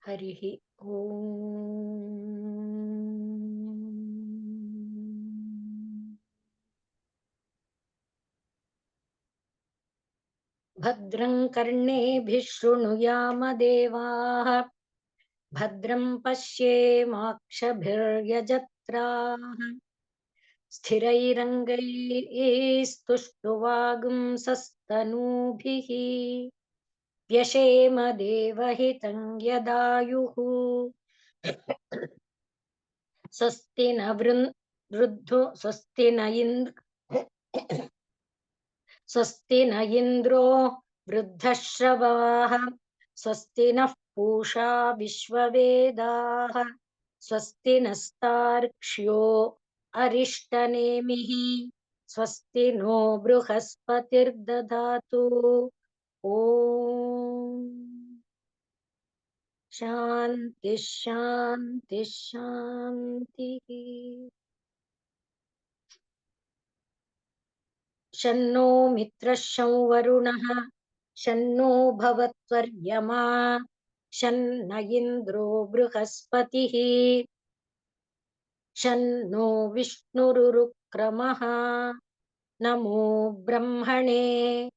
हरिः ओम्। भद्रं कर्णेभिः शृणुयाम देवाः, भद्रं पश्येमाक्षभिर्यजत्राः, स्थिरैरङ्गैस्तुष्टुवागुंसस्तनूभिः, व्यशेम देवहितं यदायुः। स्वस्ति न वृद्धो स्वस्ति न स्वस्ति न इन्द्रो वृद्धश्रवाः, स्वस्ति नः पूषा विश्ववेदाः, स्वस्ति नस्तार्क्ष्यो अरिष्टनेमिः, स्वस्ति नो बृहस्पतिर्दधातु। ॐ शान्ति शान्ति शान्तिः। शन्नो मित्रः शं वरुणः, शन्नो भवत्वर्यमा, शन्न इन्द्रो बृहस्पतिः, शन्नो विष्णुरुक्रमः। नमो ब्रह्मणे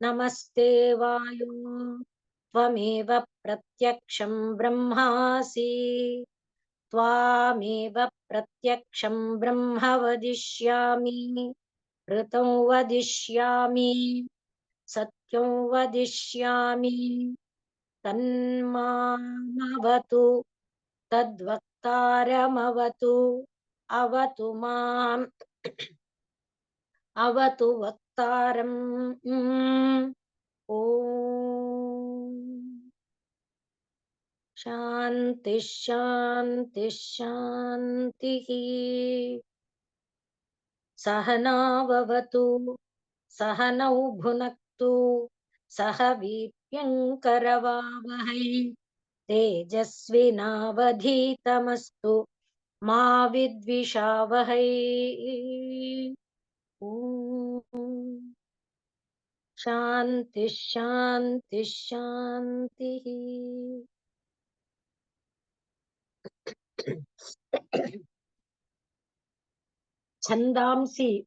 नमस्ते वायो, त्वमेव प्रत्यक्षं ब्रह्मासि, त्वामेव प्रत्यक्षं ब्रह्म वदिष्यामि, ऋतं वदिष्यामि, सत्यं वदिष्यामि, तन्मामवतु तद्वक्तारमवतु, अवतु माम् अवतु वक्तारम्। ॐ शान्ति शान्ति शान्तिः। सहनाववतु सहनौ भुनक्तु, सह वीर्यङ्करवावहै, तेजस्विनावधीतमस्तु मा विद्विषावहै। ॐ शान्ति शान्ति शान्तिः। छन्दांसि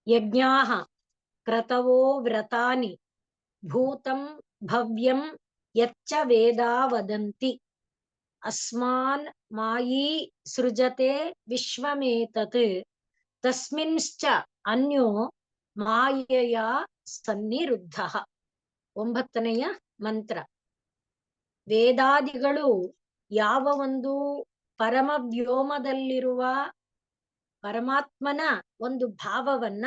यज्ञाः क्रतवो व्रतानि, भूतं भव्यं यच्च वेदा वदन्ति, अस्मान् मायी सृजते विश्वमेतत्, तस्मिंश्च अन्यो ಮಾಯೆಯ ಸನ್ನಿರುದ್ಧಃ. 9ನೆಯ ಮಂತ್ರ. ವೇದಾದಿಗಳು ಯಾವ ಒಂದು ಪರಮ ವ್ಯೋಮದಲ್ಲಿರುವ ಪರಮಾತ್ಮನ ಒಂದು ಭಾವವನ್ನ,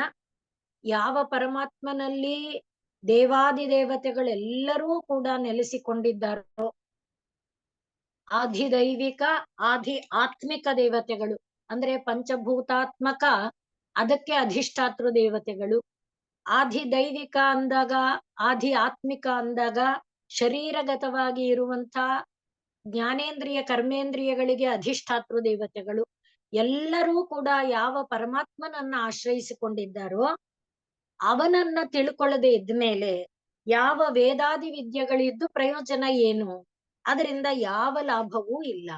ಯಾವ ಪರಮಾತ್ಮನಲ್ಲಿ ದೇವಾದಿ ದೇವತೆಗಳೆಲ್ಲರೂ ಕೂಡ ನೆಲೆಸಿಕೊಂಡಿದ್ದಾರೋ, ಆಧಿದೈವಿಕ ಆಧಿ ಆತ್ಮಿಕ ದೇವತೆಗಳು ಅಂದ್ರೆ ಪಂಚಭೂತಾತ್ಮಕ, ಅದಕ್ಕೆ ಅಧಿಷ್ಠಾತೃ ದೇವತೆಗಳು. ಆಧಿದೈವಿಕ ಅಂದಾಗ, ಆಧಿ ಆತ್ಮಿಕ ಅಂದಾಗ ಶರೀರಗತವಾಗಿ ಇರುವಂತ ಜ್ಞಾನೇಂದ್ರಿಯ ಕರ್ಮೇಂದ್ರಿಯಗಳಿಗೆ ಅಧಿಷ್ಠಾತೃ ದೇವತೆಗಳು. ಎಲ್ಲರೂ ಕೂಡ ಯಾವ ಪರಮಾತ್ಮನನ್ನ ಆಶ್ರಯಿಸಿಕೊಂಡಿದ್ದಾರೋ ಅವನನ್ನ ತಿಳ್ಕೊಳ್ಳದೆ ಇದ್ಮೇಲೆ ಯಾವ ವೇದಾದಿ ವಿದ್ಯೆಗಳಿದ್ದು ಪ್ರಯೋಜನ ಏನು? ಅದರಿಂದ ಯಾವ ಲಾಭವೂ ಇಲ್ಲ.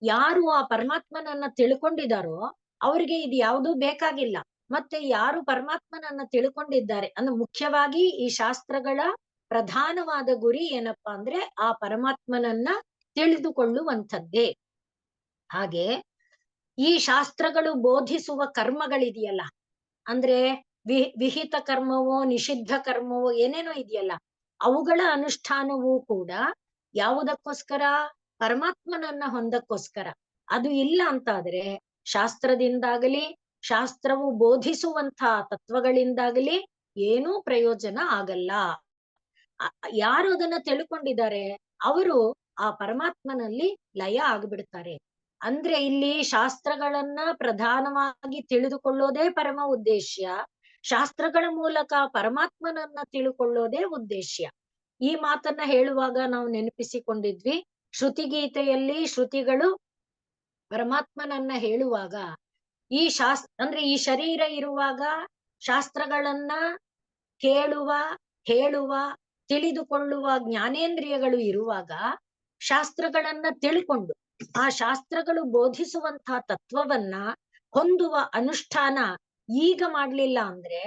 ಯಾರು ಆ ಪರಮಾತ್ಮನನ್ನ ತಿಳ್ಕೊಂಡಿದಾರೋ ಅವ್ರಿಗೆ ಇದು ಯಾವುದೂ ಬೇಕಾಗಿಲ್ಲ. ಮತ್ತೆ ಯಾರು ಪರಮಾತ್ಮನನ್ನ ತಿಳ್ಕೊಂಡಿದ್ದಾರೆ ಅಂದ್ರೆ, ಮುಖ್ಯವಾಗಿ ಈ ಶಾಸ್ತ್ರಗಳ ಪ್ರಧಾನವಾದ ಗುರಿ ಏನಪ್ಪಾ ಅಂದ್ರೆ ಆ ಪರಮಾತ್ಮನನ್ನ ತಿಳಿದುಕೊಳ್ಳುವಂಥದ್ದೇ. ಹಾಗೆ ಈ ಶಾಸ್ತ್ರಗಳು ಬೋಧಿಸುವ ಕರ್ಮಗಳಿದೆಯಲ್ಲ, ಅಂದ್ರೆ ವಿಹಿತ ಕರ್ಮವೋ ನಿಷಿದ್ಧ ಕರ್ಮವೋ ಏನೇನೋ ಇದೆಯಲ್ಲ, ಅವುಗಳ ಅನುಷ್ಠಾನವೂ ಕೂಡ ಯಾವುದಕ್ಕೋಸ್ಕರ? ಪರಮಾತ್ಮನನ್ನ ಹೊಂದಕ್ಕೋಸ್ಕರ. ಅದು ಇಲ್ಲ ಅಂತಾದ್ರೆ ಶಾಸ್ತ್ರದಿಂದಾಗಲಿ ಶಾಸ್ತ್ರವು ಬೋಧಿಸುವಂತಹ ತತ್ವಗಳಿಂದಾಗಲಿ ಏನೂ ಪ್ರಯೋಜನ ಆಗಲ್ಲ. ಯಾರು ಅದನ್ನ ತಿಳ್ಕೊಂಡಿದ್ದಾರೆ ಅವರು ಆ ಪರಮಾತ್ಮನಲ್ಲಿ ಲಯ ಆಗ್ಬಿಡ್ತಾರೆ. ಅಂದ್ರೆ ಇಲ್ಲಿ ಶಾಸ್ತ್ರಗಳನ್ನ ಪ್ರಧಾನವಾಗಿ ತಿಳಿದುಕೊಳ್ಳೋದೇ ಪರಮ ಉದ್ದೇಶ, ಶಾಸ್ತ್ರಗಳ ಮೂಲಕ ಪರಮಾತ್ಮನನ್ನ ತಿಳ್ಕೊಳ್ಳೋದೇ ಉದ್ದೇಶ. ಈ ಮಾತನ್ನ ಹೇಳುವಾಗ ನಾವು ನೆನಪಿಸಿಕೊಂಡಿದ್ವಿ, ಶ್ರುತಿಗೀತೆಯಲ್ಲಿ ಶ್ರುತಿಗಳು ಪರಮಾತ್ಮನನ್ನ ಹೇಳುವಾಗ ಈ ಅಂದ್ರೆ ಈ ಶರೀರ ಇರುವಾಗ ಶಾಸ್ತ್ರಗಳನ್ನ ಕೇಳುವ, ಹೇಳುವ, ತಿಳಿದುಕೊಳ್ಳುವ ಜ್ಞಾನೇಂದ್ರಿಯಗಳು ಇರುವಾಗ ಶಾಸ್ತ್ರಗಳನ್ನ ತಿಳ್ಕೊಂಡು ಆ ಶಾಸ್ತ್ರಗಳು ಬೋಧಿಸುವಂತಹ ತತ್ವವನ್ನ ಹೊಂದುವ ಅನುಷ್ಠಾನ ಈಗ ಮಾಡ್ಲಿಲ್ಲ ಅಂದ್ರೆ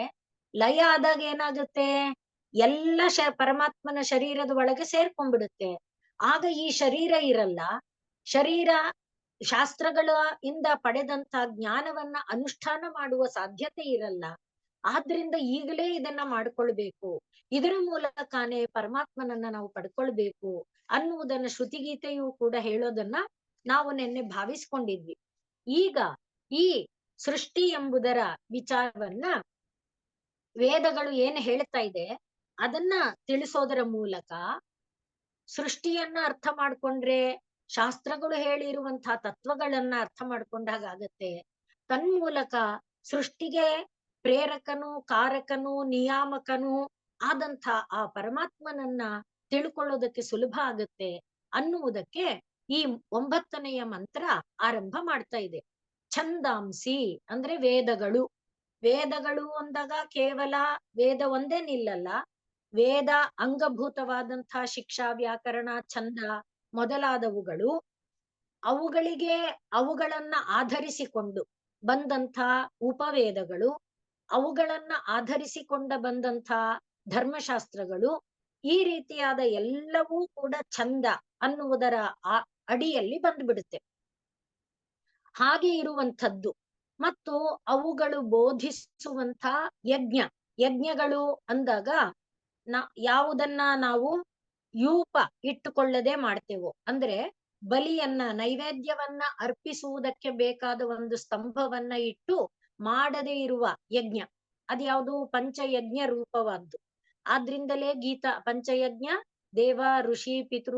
ಲಯ ಆದಾಗ ಏನಾಗುತ್ತೆ, ಎಲ್ಲ ಪರಮಾತ್ಮನ ಶರೀರದ ಒಳಗೆ ಸೇರ್ಕೊಂಡ್ಬಿಡುತ್ತೆ. ಆಗ ಈ ಶರೀರ ಇರಲ್ಲ. ಶರೀರ ಶಾಸ್ತ್ರಗಳ ಇಂದ ಪಡೆದಂತ ಜ್ಞಾನವನ್ನ ಅನುಷ್ಠಾನ ಮಾಡುವ ಸಾಧ್ಯತೆ ಇರಲ್ಲ. ಆದ್ರಿಂದ ಈಗಲೇ ಇದನ್ನ ಮಾಡ್ಕೊಳ್ಬೇಕು, ಇದರ ಮೂಲಕನೇ ಪರಮಾತ್ಮನನ್ನ ನಾವು ಪಡ್ಕೊಳ್ಬೇಕು ಅನ್ನುವುದನ್ನ ಶ್ರುತಿಗೀತೆಯು ಕೂಡ ಹೇಳೋದನ್ನ ನಾವು ನಿನ್ನೆ ಭಾವಿಸ್ಕೊಂಡಿದ್ವಿ. ಈಗ ಈ ಸೃಷ್ಟಿ ಎಂಬುದರ ವಿಚಾರವನ್ನ ವೇದಗಳು ಏನ್ ಹೇಳ್ತಾ ಇದೆ ಅದನ್ನ ತಿಳಿಸೋದರ ಮೂಲಕ ಸೃಷ್ಟಿಯನ್ನ ಅರ್ಥ ಮಾಡ್ಕೊಂಡ್ರೆ ಶಾಸ್ತ್ರಗಳು ಹೇಳಿರುವಂತಹ ತತ್ವಗಳನ್ನ ಅರ್ಥ ಮಾಡ್ಕೊಂಡಾಗ ಆಗತ್ತೆ. ತನ್ಮೂಲಕ ಸೃಷ್ಟಿಗೆ ಪ್ರೇರಕನು, ಕಾರಕನು, ನಿಯಾಮಕನು ಆದಂಥ ಆ ಪರಮಾತ್ಮನನ್ನ ತಿಳ್ಕೊಳ್ಳೋದಕ್ಕೆ ಸುಲಭ ಆಗುತ್ತೆ ಅನ್ನುವುದಕ್ಕೆ ಈ 9ನೆಯ ಮಂತ್ರ ಆರಂಭ ಮಾಡ್ತಾ ಇದೆ. ಛಂದಾಂಸಿ ಅಂದ್ರೆ ವೇದಗಳು. ವೇದಗಳು ಅಂದಾಗ ಕೇವಲ ವೇದ ಒಂದೇ ನಿಲ್ಲಲ್ಲ. ವೇದ ಅಂಗಭೂತವಾದಂತಹ ಶಿಕ್ಷಾ, ವ್ಯಾಕರಣ, ಛಂದ ಮೊದಲಾದವುಗಳು, ಅವುಗಳನ್ನ ಆಧರಿಸಿಕೊಂಡು ಬಂದಂಥ ಉಪವೇದಗಳು, ಅವುಗಳನ್ನ ಆಧರಿಸಿಕೊಂಡ ಬಂದಂಥ ಧರ್ಮಶಾಸ್ತ್ರಗಳು, ಈ ರೀತಿಯಾದ ಎಲ್ಲವೂ ಕೂಡ ಛಂದ ಅನ್ನುವುದರ ಅಡಿಯಲ್ಲಿ ಬಂದ್ಬಿಡುತ್ತೆ. ಹಾಗೆ ಇರುವಂಥದ್ದು ಮತ್ತು ಅವುಗಳು ಬೋಧಿಸುವಂಥ ಯಜ್ಞಗಳು ಅಂದಾಗ ಯಾವುದನ್ನ ನಾವು ಯೂಪ ಇಟ್ಟುಕೊಳ್ಳದೆ ಮಾಡ್ತೇವೋ, ಅಂದ್ರೆ ಬಲಿಯನ್ನ, ನೈವೇದ್ಯವನ್ನ ಅರ್ಪಿಸುವುದಕ್ಕೆ ಬೇಕಾದ ಒಂದು ಸ್ತಂಭವನ್ನ ಇಟ್ಟು ಮಾಡದೇ ಇರುವ ಯಜ್ಞ ಅದ್ಯಾವುದು ಪಂಚಯಜ್ಞ ರೂಪವಾದ್ದು. ಆದ್ರಿಂದಲೇ ಗೀತಾ ಪಂಚಯಜ್ಞ ದೇವ, ಋಷಿ, ಪಿತೃ,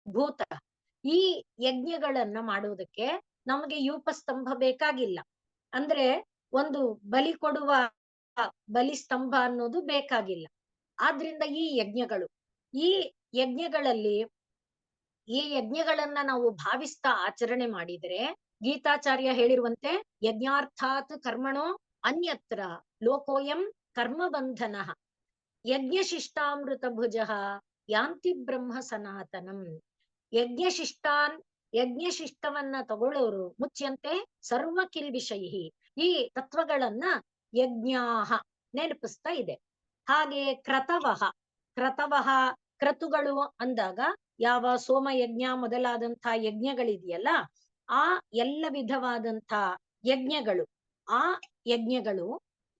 ಭೂತ, ಈ ಯಜ್ಞಗಳನ್ನ ಮಾಡುವುದಕ್ಕೆ ನಮಗೆ ಯೂಪ ಸ್ತಂಭ ಬೇಕಾಗಿಲ್ಲ. ಅಂದ್ರೆ ಒಂದು ಬಲಿ ಕೊಡುವ ಬಲಿ ಸ್ತಂಭ ಅನ್ನೋದು ಬೇಕಾಗಿಲ್ಲ. ಆದ್ರಿಂದ ಈ ಯಜ್ಞಗಳನ್ನ ನಾವು ಭಾವಿಸ್ತಾ ಆಚರಣೆ ಮಾಡಿದರೆ, ಗೀತಾಚಾರ್ಯ ಹೇಳಿರುವಂತೆ ಯಜ್ಞಾರ್ಥಾತ್ ಕರ್ಮಣೋ ಅನ್ಯತ್ರ ಲೋಕೋಯಂ ಕರ್ಮ ಬಂಧನ ಯಜ್ಞಶಿಷ್ಟಾಮೃತ ಭುಜ ಯಾಂತಿ ಬ್ರಹ್ಮ ಸನಾತನಂ. ಯಜ್ಞಶಿಷ್ಟವನ್ನ ತಗೊಳ್ಳೋರು ಮುಚ್ಯಂತೆ ಸರ್ವ ಕಿಲ್ಬಿಷೈಹಿ. ಈ ತತ್ವಗಳನ್ನ ಯಜ್ಞಾಹ ನೆನಪಿಸ್ತಾ ಇದೆ. ಹಾಗೆ ಕ್ರತವಹ ಕ್ರತುಗಳು ಅಂದಾಗ ಯಾವ ಸೋಮಯಜ್ಞ ಮೊದಲಾದಂಥ ಯಜ್ಞಗಳಿದೆಯಲ್ಲ, ಆ ಎಲ್ಲ ವಿಧವಾದಂಥ ಆ ಯಜ್ಞಗಳು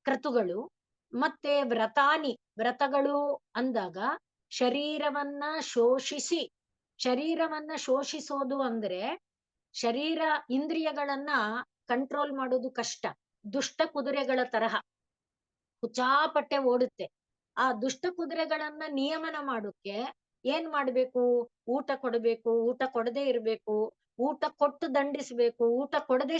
ಕ್ರತುಗಳು. ಮತ್ತೆ ವ್ರತಗಳು ಅಂದಾಗ ಶರೀರವನ್ನ ಶೋಷಿಸೋದು ಅಂದ್ರೆ ಶರೀರ ಇಂದ್ರಿಯಗಳನ್ನ ಕಂಟ್ರೋಲ್ ಮಾಡೋದು ಕಷ್ಟ. ದುಷ್ಟ ಕುದುರೆಗಳ ತರಹ ಹುಚ್ಚಾಪಟ್ಟೆ ಓಡುತ್ತೆ. ಆ ದುಷ್ಟ ಕುದುರೆಗಳನ್ನ ನಿಯಮನ ಮಾಡೋಕೆ ಏನ್ ಮಾಡ್ಬೇಕು? ಊಟ ಕೊಡಬೇಕು, ಊಟ ಕೊಡದೆ ಇರ್ಬೇಕು, ಊಟ ಕೊಟ್ಟು ದಂಡಿಸ್ಬೇಕು, ಊಟ ಕೊಡದೆ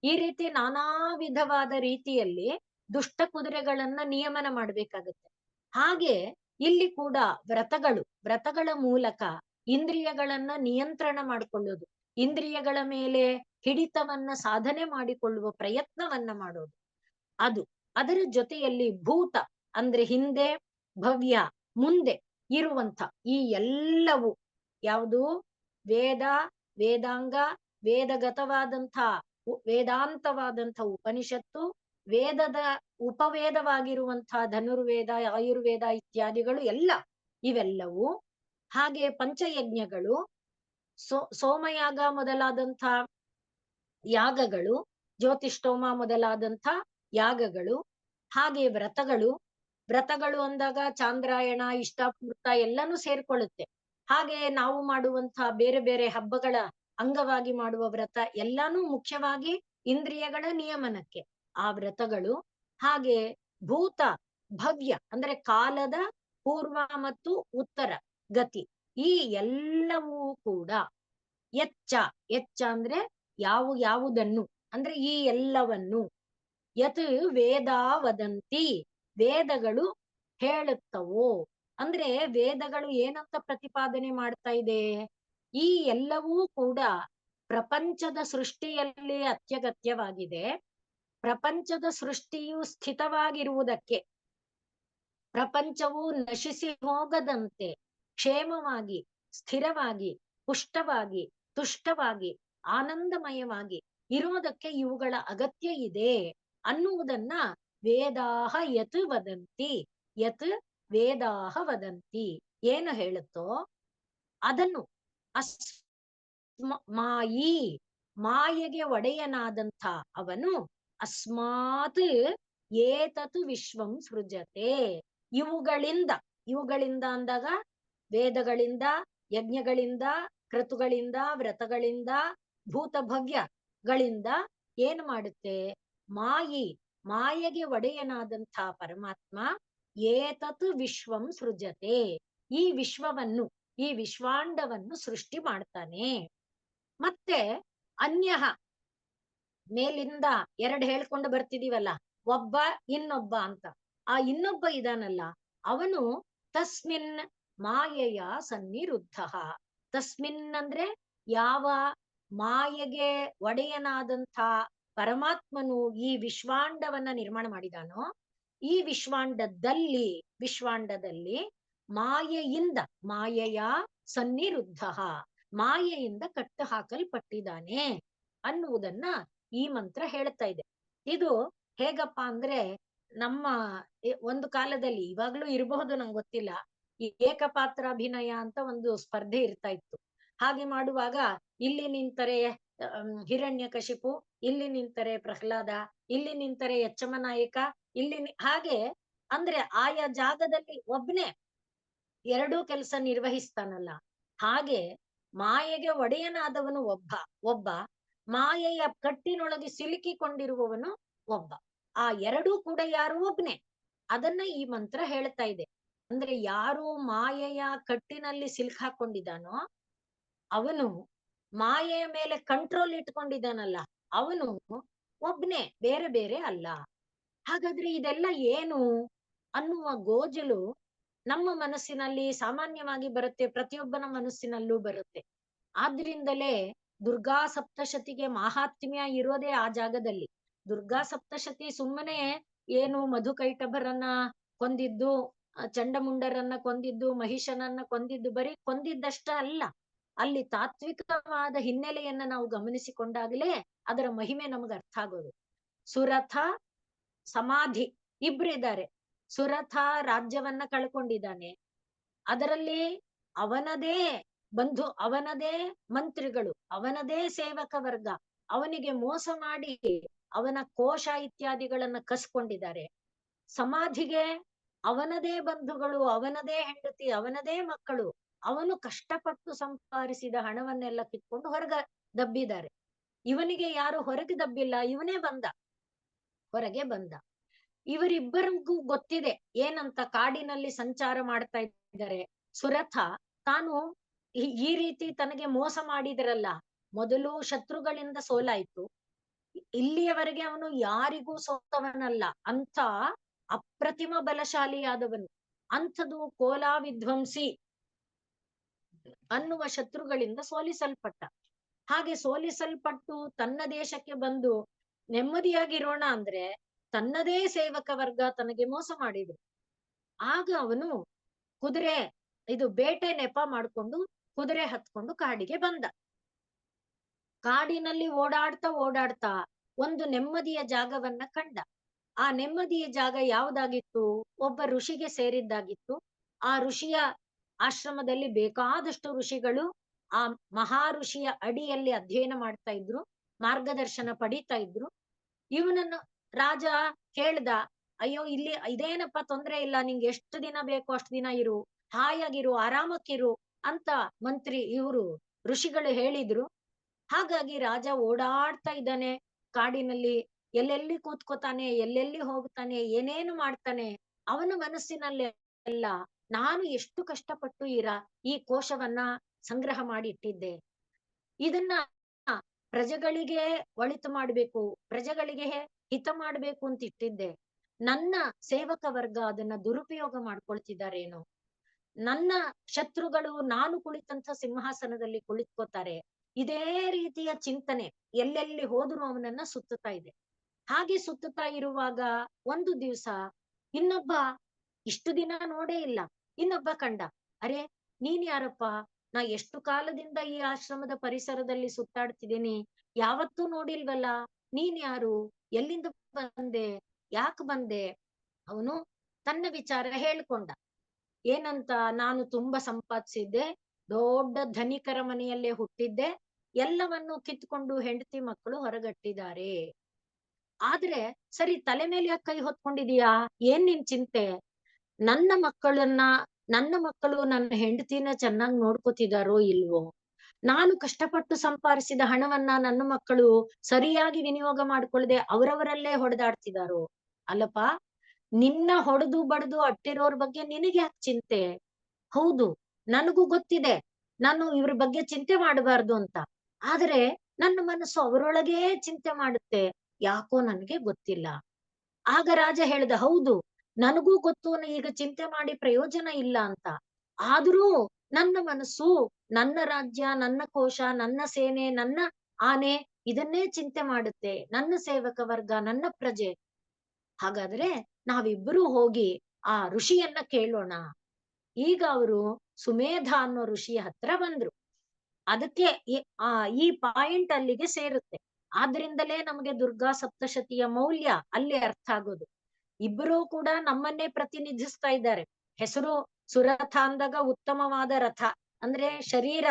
ಈ ರೀತಿ ನಾನಾ ವಿಧವಾದ ರೀತಿಯಲ್ಲಿ ದುಷ್ಟ ಕುದುರೆಗಳನ್ನ ನಿಯಮನ ಮಾಡ್ಬೇಕಾಗತ್ತೆ. ಹಾಗೆ ಇಲ್ಲಿ ಕೂಡ ವ್ರತಗಳ ಮೂಲಕ ಇಂದ್ರಿಯಗಳನ್ನ ನಿಯಂತ್ರಣ ಮಾಡಿಕೊಳ್ಳೋದು, ಇಂದ್ರಿಯಗಳ ಮೇಲೆ ಹಿಡಿತವನ್ನ ಸಾಧನೆ ಮಾಡಿಕೊಳ್ಳುವ ಪ್ರಯತ್ನವನ್ನ ಮಾಡೋದು. ಅದರ ಜೊತೆಯಲ್ಲಿ ಭೂತ ಅಂದ್ರೆ ಹಿಂದೆ, ಭವ್ಯ ಮುಂದೆ ಇರುವಂತ ಈ ಎಲ್ಲವೂ ಯಾವುದು ವೇದಾಂಗ, ವೇದಾಂತವಾದಂಥ ಉಪನಿಷತ್ತು, ವೇದದ ಉಪವೇದವಾಗಿರುವಂತಹ ಧನುರ್ವೇದ, ಆಯುರ್ವೇದ ಇತ್ಯಾದಿಗಳು ಇವೆಲ್ಲವೂ. ಹಾಗೆ ಪಂಚಯಜ್ಞಗಳು, ಸೋಮಯಾಗ ಮೊದಲಾದಂಥ ಯಾಗಗಳು, ಜ್ಯೋತಿಷ್ಠೋಮ ಮೊದಲಾದಂಥ ಯಾಗಗಳು. ಹಾಗೆ ವ್ರತಗಳು ಅಂದಾಗ ಚಾಂದ್ರಾಯಣ, ಇಷ್ಟಾಪೂರ್ತ ಎಲ್ಲನೂ ಸೇರ್ಕೊಳ್ಳುತ್ತೆ. ಹಾಗೆ ನಾವು ಮಾಡುವಂತಹ ಬೇರೆ ಬೇರೆ ಹಬ್ಬಗಳ ಅಂಗವಾಗಿ ಮಾಡುವ ವ್ರತ ಎಲ್ಲಾನು ಮುಖ್ಯವಾಗಿ ಇಂದ್ರಿಯಗಳ ನಿಯಮನಕ್ಕೆ ಆ ವ್ರತಗಳು. ಹಾಗೆ ಭೂತ ಭವ್ಯ ಅಂದ್ರೆ ಕಾಲದ ಪೂರ್ವ ಮತ್ತು ಉತ್ತರ ಗತಿ, ಈ ಎಲ್ಲವೂ ಕೂಡ ಎಚ್ಚ ಅಂದ್ರೆ ಯಾವುದನ್ನು ಅಂದ್ರೆ ಈ ಎಲ್ಲವನ್ನು ಯತ್ ವೇದ ವದಂತಿ, ವೇದಗಳು ಹೇಳುತ್ತವೋ ಅಂದ್ರೆ ವೇದಗಳು ಏನಂತ ಪ್ರತಿಪಾದನೆ ಮಾಡ್ತಾ ಇದೆ? ಈ ಎಲ್ಲವೂ ಕೂಡ ಪ್ರಪಂಚದ ಸೃಷ್ಟಿಯಲ್ಲಿ ಅತ್ಯಗತ್ಯವಾಗಿದೆ. ಪ್ರಪಂಚದ ಸೃಷ್ಟಿಯು ಸ್ಥಿತವಾಗಿರುವುದಕ್ಕೆ ಪ್ರಪಂಚವು ನಶಿಸಿ ಹೋಗದಂತೆ ಕ್ಷೇಮವಾಗಿ, ಸ್ಥಿರವಾಗಿ, ಪುಷ್ಟವಾಗಿ, ತುಷ್ಟವಾಗಿ, ಆನಂದಮಯವಾಗಿ ಇರೋದಕ್ಕೆ ಇವುಗಳ ಅಗತ್ಯ ಇದೆ ಅನ್ನುವುದನ್ನ ವೇದಾಹ ಯತ್ ವದಂತಿ. ಯತ್ ವೇದಾಹ ವದಂತಿ ಏನು ಹೇಳುತ್ತೋ ಅದನ್ನು ಮಾಯಿ, ಮಾಯೆಗೆ ಒಡೆಯನಾದಂಥ ಅವನು ಅಸ್ಮಾತ್ ಏತತ್ ವಿಶ್ವಂ ಸೃಜತೆ, ಇವುಗಳಿಂದ, ಇವುಗಳಿಂದ ಅಂದಾಗ ವೇದಗಳಿಂದ, ಯಜ್ಞಗಳಿಂದ, ಕ್ರತುಗಳಿಂದ, ವ್ರತಗಳಿಂದ, ಭೂತ ಭವ್ಯಗಳಿಂದ ಏನು ಮಾಡುತ್ತೆ? ಮಾಯಿ, ಮಾಯೆಗೆ ಒಡೆಯನಾದಂಥ ಪರಮಾತ್ಮ ಏತತ್ ವಿಶ್ವಂ ಸೃಜತೆ, ಈ ವಿಶ್ವವನ್ನು, ಈ ವಿಶ್ವಾಂಡವನ್ನು ಸೃಷ್ಟಿ ಮಾಡ್ತಾನೆ. ಮತ್ತೆ ಅನ್ಯಃ, ಮೇಲಿಂದ ಎರಡು ಹೇಳ್ಕೊಂಡು ಬರ್ತಿದೀವಲ್ಲ, ಒಬ್ಬ ಇನ್ನೊಬ್ಬ ಅಂತ. ಆ ಇನ್ನೊಬ್ಬ ಇದಾನಲ್ಲ ಅವನು ತಸ್ಮಿನ್ ಮಾಯೆಯ ಸನ್ನಿರುದ್ಧ. ತಸ್ಮಿನ್ ಅಂದ್ರೆ ಯಾವ ಮಾಯೆಗೆ ಒಡೆಯನಾದಂಥ ಪರಮಾತ್ಮನು ಈ ವಿಶ್ವಾಂಡವನ್ನ ನಿರ್ಮಾಣ ಮಾಡಿದಾನೋ, ಈ ವಿಶ್ವಾಂಡದಲ್ಲಿ, ವಿಶ್ವಾಂಡದಲ್ಲಿ ಮಾಯೆಯಿಂದ, ಮಾಯೆಯ ಸನ್ನಿರುದ್ಧ, ಮಾಯೆಯಿಂದ ಕಟ್ಟು ಹಾಕಲ್ಪಟ್ಟಿದ್ದಾನೆ ಅನ್ನುವುದನ್ನ ಈ ಮಂತ್ರ ಹೇಳ್ತಾ ಇದೆ. ಇದು ಹೇಗಪ್ಪ ಅಂದ್ರೆ ನಮ್ಮ ಒಂದು ಕಾಲದಲ್ಲಿ, ಇವಾಗ್ಲೂ ಇರಬಹುದು ನಂಗೆ ಗೊತ್ತಿಲ್ಲ, ಈ ಏಕಪಾತ್ರಾಭಿನಯ ಅಂತ ಒಂದು ಸ್ಪರ್ಧೆ ಇರ್ತಾ ಇತ್ತು. ಹಾಗೆ ಮಾಡುವಾಗ ಇಲ್ಲಿ ನಿಂತರೆ ಹಿರಣ್ಯಕಶಿಪು, ಇಲ್ಲಿ ನಿಂತರೆ ಪ್ರಹ್ಲಾದ, ಇಲ್ಲಿ ನಿಂತರೆ ಯಚ್ಚಮ ನಾಯಕ, ಇಲ್ಲಿ ಹಾಗೆ ಅಂದ್ರೆ ಆಯಾ ಜಾಗದಲ್ಲಿ ಒಬ್ನೇ ಎರಡೂ ಕೆಲಸ ನಿರ್ವಹಿಸ್ತಾನಲ್ಲ. ಹಾಗೆ ಮಾಯೆಗೆ ಒಡೆಯನಾದವನು ಒಬ್ಬ, ಒಬ್ಬ ಮಾಯೆಯ ಕಟ್ಟಿನೊಳಗೆ ಸಿಲುಕಿಕೊಂಡಿರುವವನು ಒಬ್ಬ. ಆ ಎರಡೂ ಕೂಡ ಯಾರು? ಒಬ್ನೇ. ಅದನ್ನ ಈ ಮಂತ್ರ ಹೇಳ್ತಾ ಇದೆ. ಅಂದ್ರೆ ಯಾರು ಮಾಯೆಯ ಕಟ್ಟಿನಲ್ಲಿ ಸಿಲುಕಾಕೊಂಡಿದ್ದಾನೋ ಅವನು, ಮಾಯೆಯ ಮೇಲೆ ಕಂಟ್ರೋಲ್ ಇಟ್ಕೊಂಡಿದ್ದಾನಲ್ಲ ಅವನು ಒಬ್ನೇ, ಬೇರೆ ಬೇರೆ ಅಲ್ಲ. ಹಾಗಾದ್ರೆ ಇದೆಲ್ಲ ಏನು ಅನ್ನುವ ಗೋಜಲು ನಮ್ಮ ಮನಸ್ಸಿನಲ್ಲಿ ಸಾಮಾನ್ಯವಾಗಿ ಬರುತ್ತೆ, ಪ್ರತಿಯೊಬ್ಬನ ಮನಸ್ಸಿನಲ್ಲೂ ಬರುತ್ತೆ. ಆದ್ರಿಂದಲೇ ದುರ್ಗಾ ಸಪ್ತಶತಿಗೆ ಮಾಹಾತ್ಮ್ಯ ಇರೋದೇ ಆ ಜಾಗದಲ್ಲಿ. ದುರ್ಗಾ ಸಪ್ತಶತಿ ಸುಮ್ಮನೆ ಏನು ಮಧುಕೈಟಭರನ್ನ ಕೊಂದಿದ್ದು, ಚಂಡಮುಂಡರನ್ನ ಕೊಂದಿದ್ದು, ಮಹಿಷನನ್ನ ಕೊಂದಿದ್ದು ಬರೀ ಕೊಂದಿದ್ದಷ್ಟ ಅಲ್ಲ. ಅಲ್ಲಿ ತಾತ್ವಿಕವಾದ ಹಿನ್ನೆಲೆಯನ್ನ ನಾವು ಗಮನಿಸಿಕೊಂಡಾಗಲೇ ಅದರ ಮಹಿಮೆ ನಮಗೆ ಅರ್ಥ ಆಗೋದು. ಸುರಥ ಸಮಾಧಿ ಇಬ್ರಿದ್ದಾರೆ. ಸುರಥ ರಾಜ್ಯವನ್ನ ಕಳ್ಕೊಂಡಿದ್ದಾನೆ, ಅದರಲ್ಲಿ ಅವನದೇ ಬಂಧು, ಅವನದೇ ಮಂತ್ರಿಗಳು, ಅವನದೇ ಸೇವಕ ವರ್ಗ ಅವನಿಗೆ ಮೋಸ ಮಾಡಿ ಅವನ ಕೋಶ ಇತ್ಯಾದಿಗಳನ್ನ ಕಸ್ಕೊಂಡಿದ್ದಾರೆ. ಸಮಾಧಿಗೆ ಅವನದೇ ಬಂಧುಗಳು, ಅವನದೇ ಹೆಂಡತಿ, ಅವನದೇ ಮಕ್ಕಳು, ಅವನು ಕಷ್ಟಪಟ್ಟು ಸಂಪಾದಿಸಿದ ಹಣವನ್ನೆಲ್ಲ ಕಿತ್ಕೊಂಡು ಹೊರಗ ದಬ್ಬಿದ್ದಾರೆ. ಇವನಿಗೆ ಯಾರು ಹೊರಗೆ ದಬ್ಬಿಲ್ಲ, ಇವನೇ ಬಂದ, ಹೊರಗೆ ಬಂದ. ಇವರಿಬ್ಬರಿಗೂ ಗೊತ್ತಿದೆ ಏನಂತ, ಕಾಡಿನಲ್ಲಿ ಸಂಚಾರ ಮಾಡ್ತಾ ಇದ್ದಾರೆ. ಸುರಥ ತಾನು ಈ ರೀತಿ ತನಗೆ ಮೋಸ ಮಾಡಿದ್ರಲ್ಲ, ಮೊದಲು ಶತ್ರುಗಳಿಂದ ಸೋಲಾಯ್ತು, ಇಲ್ಲಿಯವರೆಗೆ ಅವನು ಯಾರಿಗೂ ಸೋತವನಲ್ಲ, ಅಂತ ಅಪ್ರತಿಮ ಬಲಶಾಲಿಯಾದವನು. ಅಂಥದು ಕೋಲಾ ವಿಧ್ವಂಸಿ ಅನ್ನುವ ಶತ್ರುಗಳಿಂದ ಸೋಲಿಸಲ್ಪಟ್ಟ. ಹಾಗೆ ಸೋಲಿಸಲ್ಪಟ್ಟು ತನ್ನ ದೇಶಕ್ಕೆ ಬಂದು ನೆಮ್ಮದಿಯಾಗಿರೋಣ ಅಂದ್ರೆ ತನ್ನದೇ ಸೇವಕ ವರ್ಗ ತನಗೆ ಮೋಸ ಮಾಡಿದ್ರು. ಆಗ ಅವನು ಕುದುರೆ, ಇದು ಬೇಟೆ ನೆಪ ಮಾಡ್ಕೊಂಡು ಕುದುರೆ ಹತ್ಕೊಂಡು ಕಾಡಿಗೆ ಬಂದ. ಕಾಡಿನಲ್ಲಿ ಓಡಾಡ್ತಾ ಓಡಾಡ್ತಾ ಒಂದು ನೆಮ್ಮದಿಯ ಜಾಗವನ್ನ ಕಂಡ. ಆ ನೆಮ್ಮದಿಯ ಜಾಗ ಯಾವ್ದಾಗಿತ್ತು? ಒಬ್ಬ ಋಷಿಗೆ ಸೇರಿದ್ದಾಗಿತ್ತು. ಆ ಋಷಿಯ ಆಶ್ರಮದಲ್ಲಿ ಬೇಕಾದಷ್ಟು ಋಷಿಗಳು ಆ ಮಹಾ ಋಷಿಯ ಅಡಿಯಲ್ಲಿ ಅಧ್ಯಯನ ಮಾಡ್ತಾ ಇದ್ರು, ಮಾರ್ಗದರ್ಶನ ಪಡೀತಾ ಇದ್ರು. ಇವನನ್ನು ರಾಜ ಕೇಳ್ದ, ಅಯ್ಯೋ ಇಲ್ಲಿ ಇದೇನಪ್ಪ ತೊಂದ್ರೆ ಇಲ್ಲ, ನಿಂಗೆ ಎಷ್ಟು ದಿನ ಬೇಕು ಅಷ್ಟು ದಿನ ಇರು, ಹಾಯಾಗಿರು, ಆರಾಮಕ್ಕಿರು ಅಂತ ಮಂತ್ರಿ ಇವರು ಋಷಿಗಳು ಹೇಳಿದ್ರು. ಹಾಗಾಗಿ ರಾಜ ಓಡಾಡ್ತಾ ಇದ್ದಾನೆ ಕಾಡಿನಲ್ಲಿ, ಎಲ್ಲೆಲ್ಲಿ ಕೂತ್ಕೋತಾನೆ, ಎಲ್ಲೆಲ್ಲಿ ಹೋಗ್ತಾನೆ, ಏನೇನು ಮಾಡ್ತಾನೆ. ಅವನ ಮನಸ್ಸಿನಲ್ಲಿ ಎಲ್ಲ ನಾನು ಎಷ್ಟು ಕಷ್ಟಪಟ್ಟು ಈ ಕೋಶವನ್ನ ಸಂಗ್ರಹ ಮಾಡಿ ಇಟ್ಟಿದ್ದೆ, ಇದನ್ನ ಪ್ರಜೆಗಳಿಗೆ ಒಳಿತು ಮಾಡ್ಬೇಕು, ಪ್ರಜೆಗಳಿಗೆ ಹಿತ ಮಾಡ್ಬೇಕು ಅಂತ ಇಟ್ಟಿದ್ದೆ. ನನ್ನ ಸೇವಕ ವರ್ಗ ಅದನ್ನ ದುರುಪಯೋಗ ಮಾಡ್ಕೊಳ್ತಿದ್ದಾರೇನೋ, ನನ್ನ ಶತ್ರುಗಳು ನಾನು ಕುಳಿತಂತ ಸಿಂಹಾಸನದಲ್ಲಿ ಕುಳಿತುಕೋತಾರೆ, ಇದೇ ರೀತಿಯ ಚಿಂತನೆ ಎಲ್ಲೆಲ್ಲಿ ಹೋದ್ರು ಅವನನ್ನ ಸುತ್ತುತ್ತಾ ಇದೆ. ಹಾಗೆ ಸುತ್ತುತ್ತಾ ಇರುವಾಗ ಒಂದು ದಿವಸ ಇನ್ನೊಬ್ಬ ಇಷ್ಟು ದಿನ ನೋಡೇ ಇಲ್ಲ. ಇನ್ನೊಬ್ಬ ಕಂಡ. ಅರೆ, ನೀನ್ ಯಾರಪ್ಪ? ನಾ ಎಷ್ಟು ಕಾಲದಿಂದ ಈ ಆಶ್ರಮದ ಪರಿಸರದಲ್ಲಿ ಸುತ್ತಾಡ್ತಿದ್ದೀನಿ, ಯಾವತ್ತೂ ನೋಡಿಲ್ವಲ್ಲ. ನೀನ್ ಯಾರು? ಎಲ್ಲಿಂದ ಬಂದೆ? ಯಾಕೆ ಬಂದೆ? ಅವನು ತನ್ನ ವಿಚಾರ ಹೇಳ್ಕೊಂಡ. ಏನಂತ? ನಾನು ತುಂಬಾ ಸಂಪಾದಿಸಿದ್ದೆ, ದೊಡ್ಡ ಧನಿಕರ ಮನೆಯಲ್ಲೇ ಹುಟ್ಟಿದ್ದೆ, ಎಲ್ಲವನ್ನು ಕಿತ್ಕೊಂಡು ಹೆಂಡತಿ ಮಕ್ಕಳು ಹೊರಗಟ್ಟಿದ್ದಾರೆ. ಆದ್ರೆ ಸರಿ, ತಲೆ ಮೇಲೆ ಯಾಕೆ ಕೈ ಹೊತ್ಕೊಂಡಿದೀಯಾ? ಏನ್ ನಿನ್ ಚಿಂತೆ? ನನ್ನ ಮಕ್ಕಳನ್ನ, ನನ್ನ ಮಕ್ಕಳು ನನ್ನ ಹೆಂಡತಿನ ಚೆನ್ನಾಗಿ ನೋಡ್ಕೋತಿದಾರೋ ಇಲ್ವೋ? ನಾನು ಕಷ್ಟಪಟ್ಟು ಸಂಪಾದಿಸಿದ ಹಣವನ್ನ ನನ್ನ ಮಕ್ಕಳು ಸರಿಯಾಗಿ ವಿನಿಯೋಗ ಮಾಡ್ಕೊಳ್ಳದೆ ಅವರವರಲ್ಲೇ ಹೊಡೆದಾಡ್ತಿದಾರೋ? ಅಲ್ಲಪ್ಪ, ನಿನ್ನ ಹೊಡೆದು ಬಡ್ದು ಅಟ್ಟಿರೋರ್ ಬಗ್ಗೆ ನಿನಗೆ ಯಾಕೆ ಚಿಂತೆ? ಹೌದು, ನನಗೂ ಗೊತ್ತಿದೆ ನಾನು ಇವ್ರ ಬಗ್ಗೆ ಚಿಂತೆ ಮಾಡಬಾರ್ದು ಅಂತ. ಆದ್ರೆ ನನ್ನ ಮನಸ್ಸು ಅವರೊಳಗೇ ಚಿಂತೆ ಮಾಡುತ್ತೆ, ಯಾಕೋ ನನ್ಗೆ ಗೊತ್ತಿಲ್ಲ. ಆಗ ರಾಜ ಹೇಳ್ದ, ಹೌದು, ನನಗೂ ಗೊತ್ತು ಈಗ ಚಿಂತೆ ಮಾಡಿ ಪ್ರಯೋಜನ ಇಲ್ಲ ಅಂತ. ಆದ್ರೂ ನನ್ನ ಮನಸ್ಸು ನನ್ನ ರಾಜ್ಯ, ನನ್ನ ಕೋಶ, ನನ್ನ ಸೇನೆ, ನನ್ನ ಆನೆ ಇದನ್ನೇ ಚಿಂತೆ ಮಾಡುತ್ತೆ, ನನ್ನ ಸೇವಕ ವರ್ಗ, ನನ್ನ ಪ್ರಜೆ. ಹಾಗಾದ್ರೆ ನಾವಿಬ್ಬರೂ ಹೋಗಿ ಆ ಋಷಿಯನ್ನ ಕೇಳೋಣ. ಈಗ ಅವರು ಸುಮೇಧ ಅನ್ನೋ ಋಷಿಯ ಹತ್ರ ಬಂದ್ರು. ಅದಕ್ಕೆ ಈ ಪಾಯಿಂಟ್ ಅಲ್ಲಿಗೆ ಸೇರುತ್ತೆ. ಆದ್ರಿಂದಲೇ ನಮಗೆ ದುರ್ಗಾ ಸಪ್ತಶತಿಯ ಮೌಲ್ಯ ಅಲ್ಲಿ ಅರ್ಥ ಆಗೋದು. ಇಬ್ಬರೂ ಕೂಡ ನಮ್ಮನ್ನೇ ಪ್ರತಿನಿಧಿಸ್ತಾ ಇದ್ದಾರೆ. ಹೆಸರು ಸುರಥ ಅಂದಾಗ ಉತ್ತಮವಾದ ರಥ ಅಂದ್ರೆ ಶರೀರ,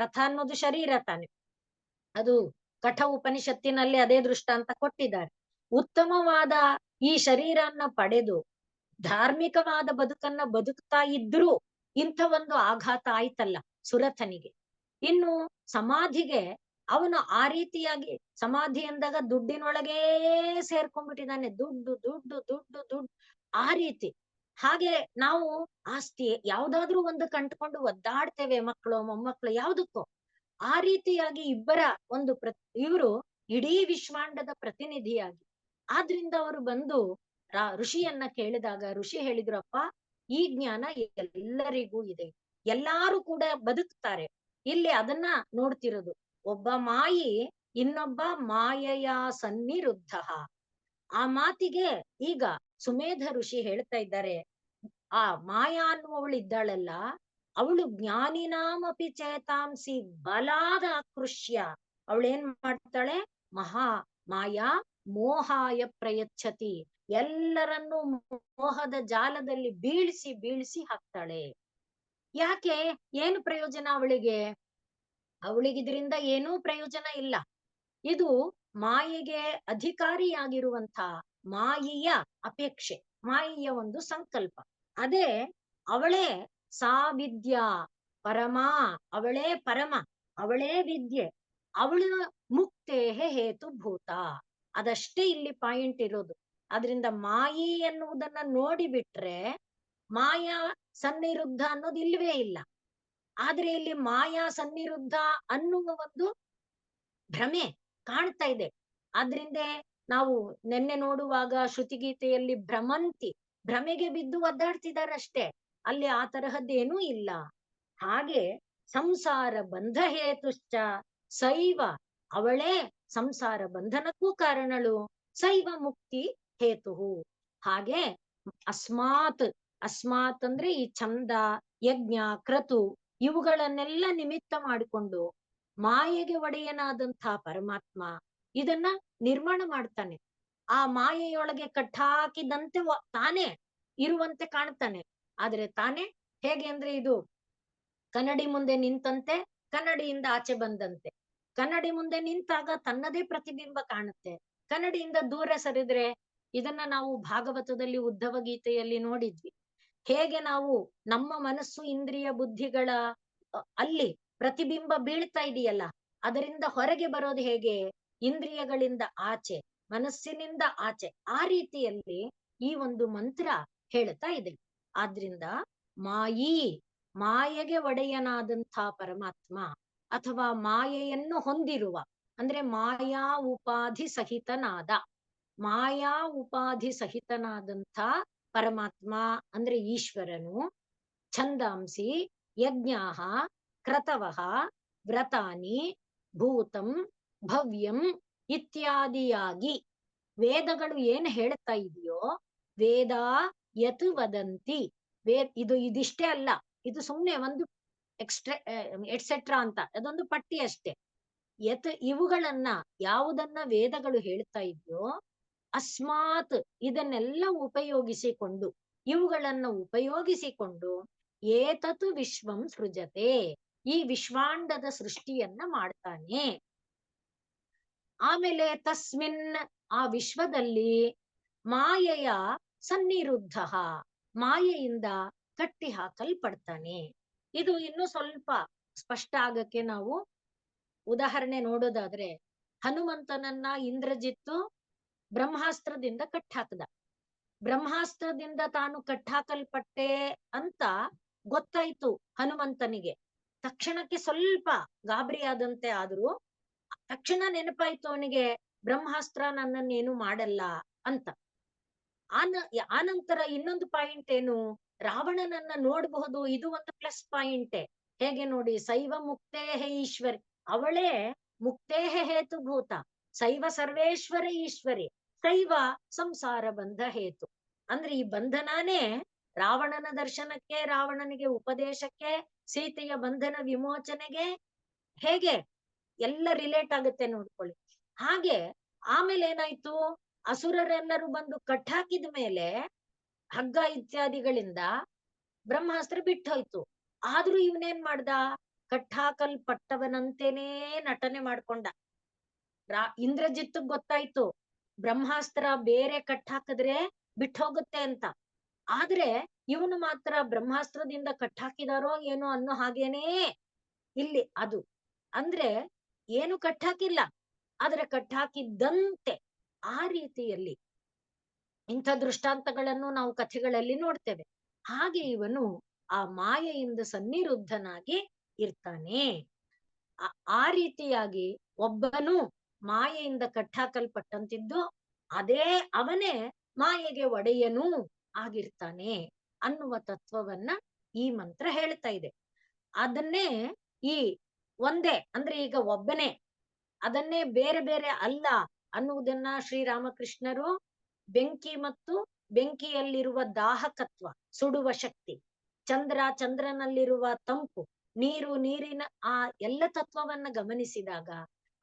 ರಥ ಅನ್ನೋದು ಶರೀರ ತಾನೆ. ಅದು ಕಠ ಉಪನಿಷತ್ತಿನಲ್ಲಿ ಅದೇ ದೃಷ್ಟಾಂತ ಕೊಟ್ಟಿದ್ದಾರೆ. ಉತ್ತಮವಾದ ಈ ಶರೀರನ್ನ ಪಡೆದು ಧಾರ್ಮಿಕವಾದ ಬದುಕನ್ನ ಬದುಕ್ತಾ ಇದ್ರು ಇಂಥ ಒಂದು ಆಘಾತ ಆಯ್ತಲ್ಲ ಸುರಥನಿಗೆ. ಇನ್ನು ಸಮಾಧಿಗೆ ಅವನು ಆ ರೀತಿಯಾಗಿ ಸಮಾಧಿ ಅಂದಾಗ ದುಡ್ಡಿನೊಳಗೇ ಸೇರ್ಕೊಂಡ್ಬಿಟ್ಟಿದ್ದಾನೆ. ದುಡ್ಡು ದುಡ್ಡು ದುಡ್ಡು ದುಡ್ಡು ಆ ರೀತಿ. ಹಾಗೆ ನಾವು ಆಸ್ತಿ ಯಾವ್ದಾದ್ರೂ ಒಂದು ಕಂಡ್ಕೊಂಡು ಒದ್ದಾಡ್ತೇವೆ, ಮಕ್ಕಳು ಮೊಮ್ಮಕ್ಕಳು ಯಾವ್ದಕ್ಕೋ. ಆ ರೀತಿಯಾಗಿ ಇಬ್ಬರ ಒಂದು ಇವರು ಇಡೀ ವಿಶ್ವಾಂಡದ ಪ್ರತಿನಿಧಿಯಾಗಿ. ಆದ್ರಿಂದ ಅವರು ಬಂದು ಋಷಿಯನ್ನ ಕೇಳಿದಾಗ ಋಷಿ ಹೇಳಿದ್ರಪ್ಪ, ಈ ಜ್ಞಾನ ಎಲ್ಲರಿಗೂ ಇದೆ, ಎಲ್ಲಾರು ಕೂಡ ಬದುಕ್ತಾರೆ. ಇಲ್ಲಿ ಅದನ್ನ ನೋಡ್ತಿರೋದು. ಒಬ್ಬ ಮಾಯಿ ಇನ್ನೊಬ್ಬ ಮಾಯೆಯ ಸನ್ನಿರುದ್ಧ. ಆ ಮಾತಿಗೆ ಈಗ ಸುಮೇಧ ಋಷಿ ಹೇಳ್ತಾ ಇದ್ದಾರೆ, ಆ ಮಾಯಾ ಅನ್ನುವವಳು ಇದ್ದಾಳಲ್ಲ, ಅವಳು ಜ್ಞಾನಿನಾಮಪಿ ಚೇತಾಂಸಿ ಬಲಾದ ಆಕೃಷ್ಯ. ಅವಳೇನ್ ಮಾಡ್ತಾಳೆ? ಮಹಾ ಮಾಯಾ ಮೋಹಾಯ ಪ್ರಯಚ್ಛತಿ. ಎಲ್ಲರನ್ನೂ ಮೋಹದ ಜಾಲದಲ್ಲಿ ಬೀಳಿಸಿ ಬೀಳಿಸಿ ಹಾಕ್ತಾಳೆ. ಯಾಕೆ? ಏನು ಪ್ರಯೋಜನ ಅವಳಿಗೆ? ಅವಳಿಗಿದ್ರಿಂದ ಏನೂ ಪ್ರಯೋಜನ ಇಲ್ಲ. ಇದು ಮಾಯೆಗೆ ಅಧಿಕಾರಿಯಾಗಿರುವಂತ ಮಾಯೆಯ ಅಪೇಕ್ಷೆ, ಮಾಯೆಯ ಒಂದು ಸಂಕಲ್ಪ. ಅದೇ ಅವಳೇ ಸಾ ವಿದ್ಯಾ ಪರಮಾ, ಅವಳೇ ಪರಮ, ಅವಳೇ ವಿದ್ಯೆ, ಅವಳ ಮುಕ್ತೇ ಹೇತುಭೂತ. ಅದಷ್ಟೇ ಇಲ್ಲಿ ಪಾಯಿಂಟ್ ಇರೋದು. ಆದ್ರಿಂದ ಮಾಯಿ ಎನ್ನುವುದನ್ನ ನೋಡಿಬಿಟ್ರೆ ಮಾಯಾ ಸನ್ನಿರುದ್ಧ ಅನ್ನೋದು ಇಲ್ವೇ ಇಲ್ಲ. ಆದ್ರೆ ಇಲ್ಲಿ ಮಾಯಾ ಸನ್ನಿರುದ್ಧ ಅನ್ನುವ ಒಂದು ಭ್ರಮೆ ಕಾಣ್ತಾ ಇದೆ. ಆದ್ರಿಂದ ನಾವು ನೆನ್ನೆ ನೋಡುವಾಗ ಶ್ರುತಿಗೀತೆಯಲ್ಲಿ ಭ್ರಮಂತಿ, ಭ್ರಮೆಗೆ ಬಿದ್ದು ಒದ್ದಾಡ್ತಿದಾರಷ್ಟೇ, ಅಲ್ಲಿ ಆ ತರಹದ್ದೇನೂ ಇಲ್ಲ. ಹಾಗೆ ಸಂಸಾರ ಬಂಧ ಹೇತುಶ್ಚ ಸೈವ, ಅವಳೇ ಸಂಸಾರ ಬಂಧನಕ್ಕೂ ಕಾರಣಳು, ಸೈವ ಮುಕ್ತಿ ಹೇತು. ಹಾಗೆ ಅಸ್ಮಾತ್, ಅಸ್ಮಾತ್ ಅಂದ್ರೆ ಈ ಛಂದ ಯಜ್ಞ ಕ್ರತು ಇವುಗಳನ್ನೆಲ್ಲ ನಿಮಿತ್ತ ಮಾಡಿಕೊಂಡು ಮಾಯೆಗೆ ಒಡೆಯನಾದಂತಹ ಪರಮಾತ್ಮ ಇದನ್ನ ನಿರ್ಮಾಣ ಮಾಡ್ತಾನೆ. ಆ ಮಾಯೆಯೊಳಗೆ ಕಟ್ಟಾಕಿದಂತೆ ತಾನೇ ಇರುವಂತೆ ಕಾಣ್ತಾನೆ. ಆದ್ರೆ ತಾನೇ ಹೇಗೆ ಅಂದ್ರೆ, ಇದು ಕನ್ನಡಿ ಮುಂದೆ ನಿಂತಂತೆ ಕನ್ನಡಿಯಿಂದ ಆಚೆ ಬಂದಂತೆ. ಕನ್ನಡಿ ಮುಂದೆ ನಿಂತಾಗ ತನ್ನದೇ ಪ್ರತಿಬಿಂಬ ಕಾಣುತ್ತೆ, ಕನ್ನಡಿಯಿಂದ ದೂರ ಸರಿದ್ರೆ, ಇದನ್ನ ನಾವು ಭಾಗವತದಲ್ಲಿ ಉದ್ಧವ ಗೀತೆಯಲ್ಲಿ ನೋಡಿದ್ವಿ. ಹೇಗೆ ನಾವು ನಮ್ಮ ಮನಸ್ಸು ಇಂದ್ರಿಯ ಬುದ್ಧಿಗಳ ಅಲ್ಲಿ ಪ್ರತಿಬಿಂಬ ಬೀಳ್ತಾ ಇದೆಯಲ್ಲ, ಅದರಿಂದ ಹೊರಗೆ ಬರೋದು ಹೇಗೆ? ಇಂದ್ರಿಯಗಳಿಂದ ಆಚೆ, ಮನಸ್ಸಿನಿಂದ ಆಚೆ. ಆ ರೀತಿಯಲ್ಲಿ ಈ ಒಂದು ಮಂತ್ರ ಹೇಳ್ತಾ ಇದೆ. ಆದ್ರಿಂದ ಮಾಯಿ, ಮಾಯೆಗೆ ಒಡೆಯನಾದಂಥ ಪರಮಾತ್ಮ, ಅಥವಾ ಮಾಯೆಯನ್ನು ಹೊಂದಿರುವ ಅಂದ್ರೆ ಮಾಯಾ ಉಪಾಧಿ ಸಹಿತನಾದ, ಮಾಯಾ ಉಪಾಧಿ ಸಹಿತನಾದಂಥ ಪರಮಾತ್ಮ ಅಂದ್ರೆ ಈಶ್ವರನು ಛಂದಾಂಸಿ ಯಜ್ಞಾಹ ಕ್ರತವಃ ವ್ರತಾನಿ ಭೂತಂ ಭವ್ಯಂ ಇತ್ಯಾದಿಯಾಗಿ ವೇದಗಳು ಏನ್ ಹೇಳ್ತಾ ಇದೆಯೋ, ವೇದ ಯತ್ ವದಂತಿ ಇದಿಷ್ಟೇ ಅಲ್ಲ, ಇದು ಸುಮ್ನೆ ಒಂದು ಎಕ್ಸ್ಟ್ರಾ ಎಟ್ಸೆಟ್ರಾ ಅಂತ, ಅದೊಂದು ಪಟ್ಟಿ ಅಷ್ಟೇ. ಇವುಗಳನ್ನ ಯಾವುದನ್ನ ವೇದಗಳು ಹೇಳ್ತಾ ಇದ್ಯೋ, ಅಸ್ಮಾತ್ ಇದನ್ನೆಲ್ಲ ಉಪಯೋಗಿಸಿಕೊಂಡು, ಇವುಗಳನ್ನ ಉಪಯೋಗಿಸಿಕೊಂಡು ಏತತ್ ವಿಶ್ವಂ ಸೃಜತೆ, ಈ ವಿಶ್ವಾಂಡದ ಸೃಷ್ಟಿಯನ್ನ ಮಾಡ್ತಾನೆ. ಆಮೇಲೆ ತಸ್ಮಿನ್, ಆ ವಿಶ್ವದಲ್ಲಿ ಮಾಯೆಯ ಸನ್ನಿರುದ್ಧ, ಮಾಯೆಯಿಂದ ಕಟ್ಟಿ ಹಾಕಲ್ಪಡ್ತಾನೆ. ಇದು ಇನ್ನು ಸ್ವಲ್ಪ ಸ್ಪಷ್ಟ ಆಗಕ್ಕೆ ನಾವು ಉದಾಹರಣೆ ನೋಡೋದಾದ್ರೆ, ಹನುಮಂತನನ್ನ ಇಂದ್ರಜಿತ್ತು ಬ್ರಹ್ಮಾಸ್ತ್ರದಿಂದ ಕಟ್ಟಾಕದ. ಬ್ರಹ್ಮಾಸ್ತ್ರದಿಂದ ತಾನು ಕಟ್ಟಾಕಲ್ಪಟ್ಟೆ ಅಂತ ಗೊತ್ತಾಯ್ತು ಹನುಮಂತನಿಗೆ. ತಕ್ಷಣಕ್ಕೆ ಸ್ವಲ್ಪ ಗಾಬರಿ ಆದಂತೆ ಆದ್ರೂ ತಕ್ಷಣ ನೆನಪಾಯ್ತು ಅವನಿಗೆ, ಬ್ರಹ್ಮಾಸ್ತ್ರ ನನ್ನನ್ನೇನು ಮಾಡಲ್ಲ ಅಂತ. ಆನಂತರ ಇನ್ನೊಂದು ಪಾಯಿಂಟ್ ಏನು, ರಾವಣನನ್ನ ನೋಡಬಹುದು, ಇದು ಒಂದು ಪ್ಲಸ್ ಪಾಯಿಂಟೇ. ಹೇಗೆ ನೋಡಿ, ಶೈವ ಮುಕ್ತೇ ಈಶ್ವರಿ, ಅವಳೇ ಮುಕ್ತೇ ಹೇತುಭೂತ, ಶೈವ ಸರ್ವೇಶ್ವರ ಈಶ್ವರಿ, ಶೈವ ಸಂಸಾರ ಬಂಧ ಹೇತು. ಅಂದ್ರೆ ಈ ಬಂಧನಾನೇ ರಾವಣನ ದರ್ಶನಕ್ಕೆ, ರಾವಣನಿಗೆ ಉಪದೇಶಕ್ಕೆ, ಸೀತೆಯ ಬಂಧನ ವಿಮೋಚನೆಗೆ, ಹೇಗೆ ಎಲ್ಲ ರಿಲೇಟ್ ಆಗುತ್ತೆ ನೋಡ್ಕೊಳ್ಳಿ. ಹಾಗೆ ಆಮೇಲೆ ಏನಾಯ್ತು, ಅಸುರರೆಲ್ಲರೂ ಬಂದು ಕಟ್ಟಾಕಿದ ಮೇಲೆ ಹಗ್ಗ ಇತ್ಯಾದಿಗಳಿಂದ ಬ್ರಹ್ಮಾಸ್ತ್ರ ಬಿಟ್ಟೋಯ್ತು. ಆದ್ರೂ ಇವನೇನ್ ಮಾಡ್ದ, ಕಟ್ಟಾಕಲ್ಪಟ್ಟವನಂತೆನೇ ನಟನೆ ಮಾಡ್ಕೊಂಡ. ಇಂದ್ರಜಿತ್ ಗೊತ್ತಾಯ್ತು ಬ್ರಹ್ಮಾಸ್ತ್ರ ಬೇರೆ ಕಟ್ಟಾಕಿದ್ರೆ ಬಿಟ್ಟೋಗುತ್ತೆ ಅಂತ, ಆದ್ರೆ ಇವನು ಮಾತ್ರ ಬ್ರಹ್ಮಾಸ್ತ್ರದಿಂದ ಕಟ್ಟಾಕಿದಾರೋ ಏನೋ ಅನ್ನೋ ಹಾಗೇನೇ ಇಲ್ಲಿ ಅದು. ಅಂದ್ರೆ ಏನು ಕಟ್ಟಾಕಿಲ್ಲ, ಆದ್ರೆ ಕಟ್ಟಾಕಿದ್ದಂತೆ. ಆ ರೀತಿಯಲ್ಲಿ ಇಂಥ ದೃಷ್ಟಾಂತಗಳನ್ನು ನಾವು ಕಥೆಗಳಲ್ಲಿ ನೋಡ್ತೇವೆ. ಹಾಗೆ ಇವನು ಆ ಮಾಯೆಯಿಂದ ಸನ್ನಿರುದ್ಧನಾಗಿ ಇರ್ತಾನೆ. ಆ ರೀತಿಯಾಗಿ ಒಬ್ಬನು ಮಾಯೆಯಿಂದ ಕಟ್ಟಾಕಲ್ಪಟ್ಟಂತಿದ್ದು, ಅದೇ ಅವನೇ ಮಾಯೆಗೆ ಒಡೆಯನೂ ಆಗಿರ್ತಾನೆ ಅನ್ನುವ ತತ್ವವನ್ನ ಈ ಮಂತ್ರ ಹೇಳ್ತಾ ಇದೆ. ಅದನ್ನೇ ಈ ಒಂದೇ ಅಂದ್ರೆ ಈಗ ಒಬ್ಬನೇ, ಅದನ್ನೇ ಬೇರೆ ಬೇರೆ ಅಲ್ಲ ಅನ್ನುವುದನ್ನ ಶ್ರೀರಾಮಕೃಷ್ಣರು ಬೆಂಕಿ ಮತ್ತು ಬೆಂಕಿಯಲ್ಲಿರುವ ದಾಹಕತ್ವ, ಸುಡುವ ಶಕ್ತಿ, ಚಂದ್ರನಲ್ಲಿರುವ ತಂಪು, ನೀರಿನ ಆ ಎಲ್ಲ ತತ್ವವನ್ನ ಗಮನಿಸಿದಾಗ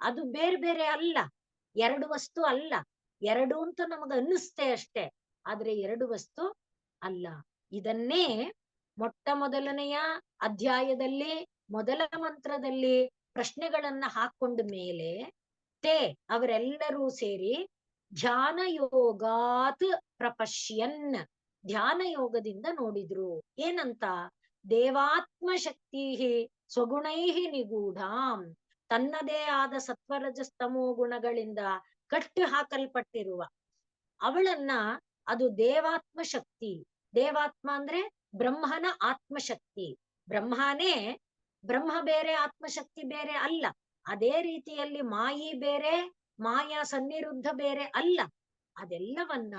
ಅದು ಬೇರೆ ಬೇರೆ ಅಲ್ಲ, ಎರಡು ವಸ್ತು ಅಲ್ಲ. ಎರಡು ಅಂತ ನಮಗ ಅನ್ನಿಸ್ತೇ ಅಷ್ಟೇ, ಆದ್ರೆ ಎರಡು ವಸ್ತು ಅಲ್ಲ. ಇದನ್ನೇ ಮೊದಲನೆಯ ಅಧ್ಯಾಯದಲ್ಲಿ ಮೊದಲ ಮಂತ್ರದಲ್ಲಿ ಪ್ರಶ್ನೆಗಳನ್ನ ಹಾಕೊಂಡ ಮೇಲೆ ಅವರೆಲ್ಲರೂ ಸೇರಿ ಧ್ಯಾನ ಯೋಗಾತ್ ಪ್ರಪಶ್ಯನ್, ಧ್ಯಾನ ಯೋಗದಿಂದ ನೋಡಿದ್ರು. ಏನಂತ, ದೇವಾತ್ಮ ಶಕ್ತಿ ಸ್ವಗುಣೈ ನಿಗೂಢಾಂ, ತನ್ನದೇ ಆದ ಸತ್ವರಜಸ್ತಮೋ ಗುಣಗಳಿಂದ ಕಟ್ಟಿ ಹಾಕಲ್ಪಟ್ಟಿರುವ ಅವಳನ್ನ, ಅದು ದೇವಾತ್ಮ ಶಕ್ತಿ. ದೇವಾತ್ಮ ಅಂದ್ರೆ ಬ್ರಹ್ಮನ ಆತ್ಮಶಕ್ತಿ. ಬ್ರಹ್ಮ ಬೇರೆ ಆತ್ಮಶಕ್ತಿ ಬೇರೆ ಅಲ್ಲ. ಅದೇ ರೀತಿಯಲ್ಲಿ ಮಾಯಿ ಬೇರೆ, ಮಾಯಾ ಸನ್ನಿರುದ್ಧ ಬೇರೆ ಅಲ್ಲ. ಅದೆಲ್ಲವನ್ನ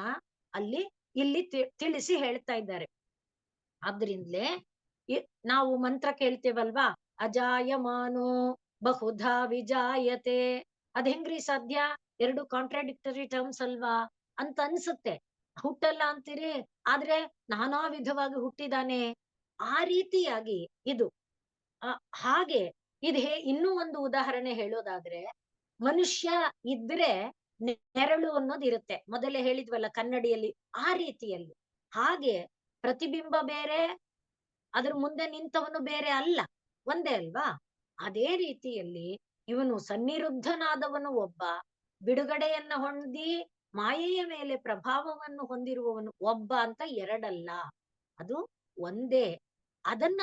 ಇಲ್ಲಿ ತಿಳಿಸಿ ಹೇಳ್ತಾ ಇದ್ದಾರೆ. ಆದ್ರಿಂದಲೇ ನಾವು ಮಂತ್ರ ಕೇಳ್ತೇವಲ್ವಾ, ಅಜಾಯಮಾನೋ ಬಹುಧಾ ವಿಜಾಯತೆ. ಅದ್ ಹೆಂಗ್ರಿ ಸಾಧ್ಯ, ಎರಡು ಕಾಂಟ್ರಾಡಿಕ್ಟರಿ ಟರ್ಮ್ಸ್ ಅಲ್ವಾ ಅಂತ ಅನ್ಸುತ್ತೆ. ಹುಟ್ಟಲ್ಲ ಅಂತೀರಿ, ಆದ್ರೆ ನಾನಾ ವಿಧವಾಗಿ ಹುಟ್ಟಿದಾನೆ. ಆ ರೀತಿಯಾಗಿ ಇದು ಹಾಗೆ ಇನ್ನೂ ಒಂದು ಉದಾಹರಣೆ ಹೇಳೋದಾದ್ರೆ, ಮನುಷ್ಯ ಇದ್ರೆ ನೆರಳು ಅನ್ನೋದು ಇರುತ್ತೆ, ಮೊದಲೇ ಹೇಳಿದ್ವಲ್ಲ ಕನ್ನಡಿಯಲ್ಲಿ, ಆ ರೀತಿಯಲ್ಲಿ. ಹಾಗೆ ಪ್ರತಿಬಿಂಬ ಬೇರೆ, ಅದ್ರ ಮುಂದೆ ನಿಂತವನು ಬೇರೆ ಅಲ್ಲ, ಒಂದೇ ಅಲ್ವಾ. ಅದೇ ರೀತಿಯಲ್ಲಿ ಇವನು ಸನ್ನಿರುದ್ಧನಾದವನು ಒಬ್ಬ, ಬಿಡುಗಡೆಯನ್ನ ಹೊಂದಿ ಮಾಯೆಯ ಮೇಲೆ ಪ್ರಭಾವವನ್ನು ಹೊಂದಿರುವವನು ಒಬ್ಬ ಅಂತ ಎರಡಲ್ಲ, ಅದು ಒಂದೇ. ಅದನ್ನ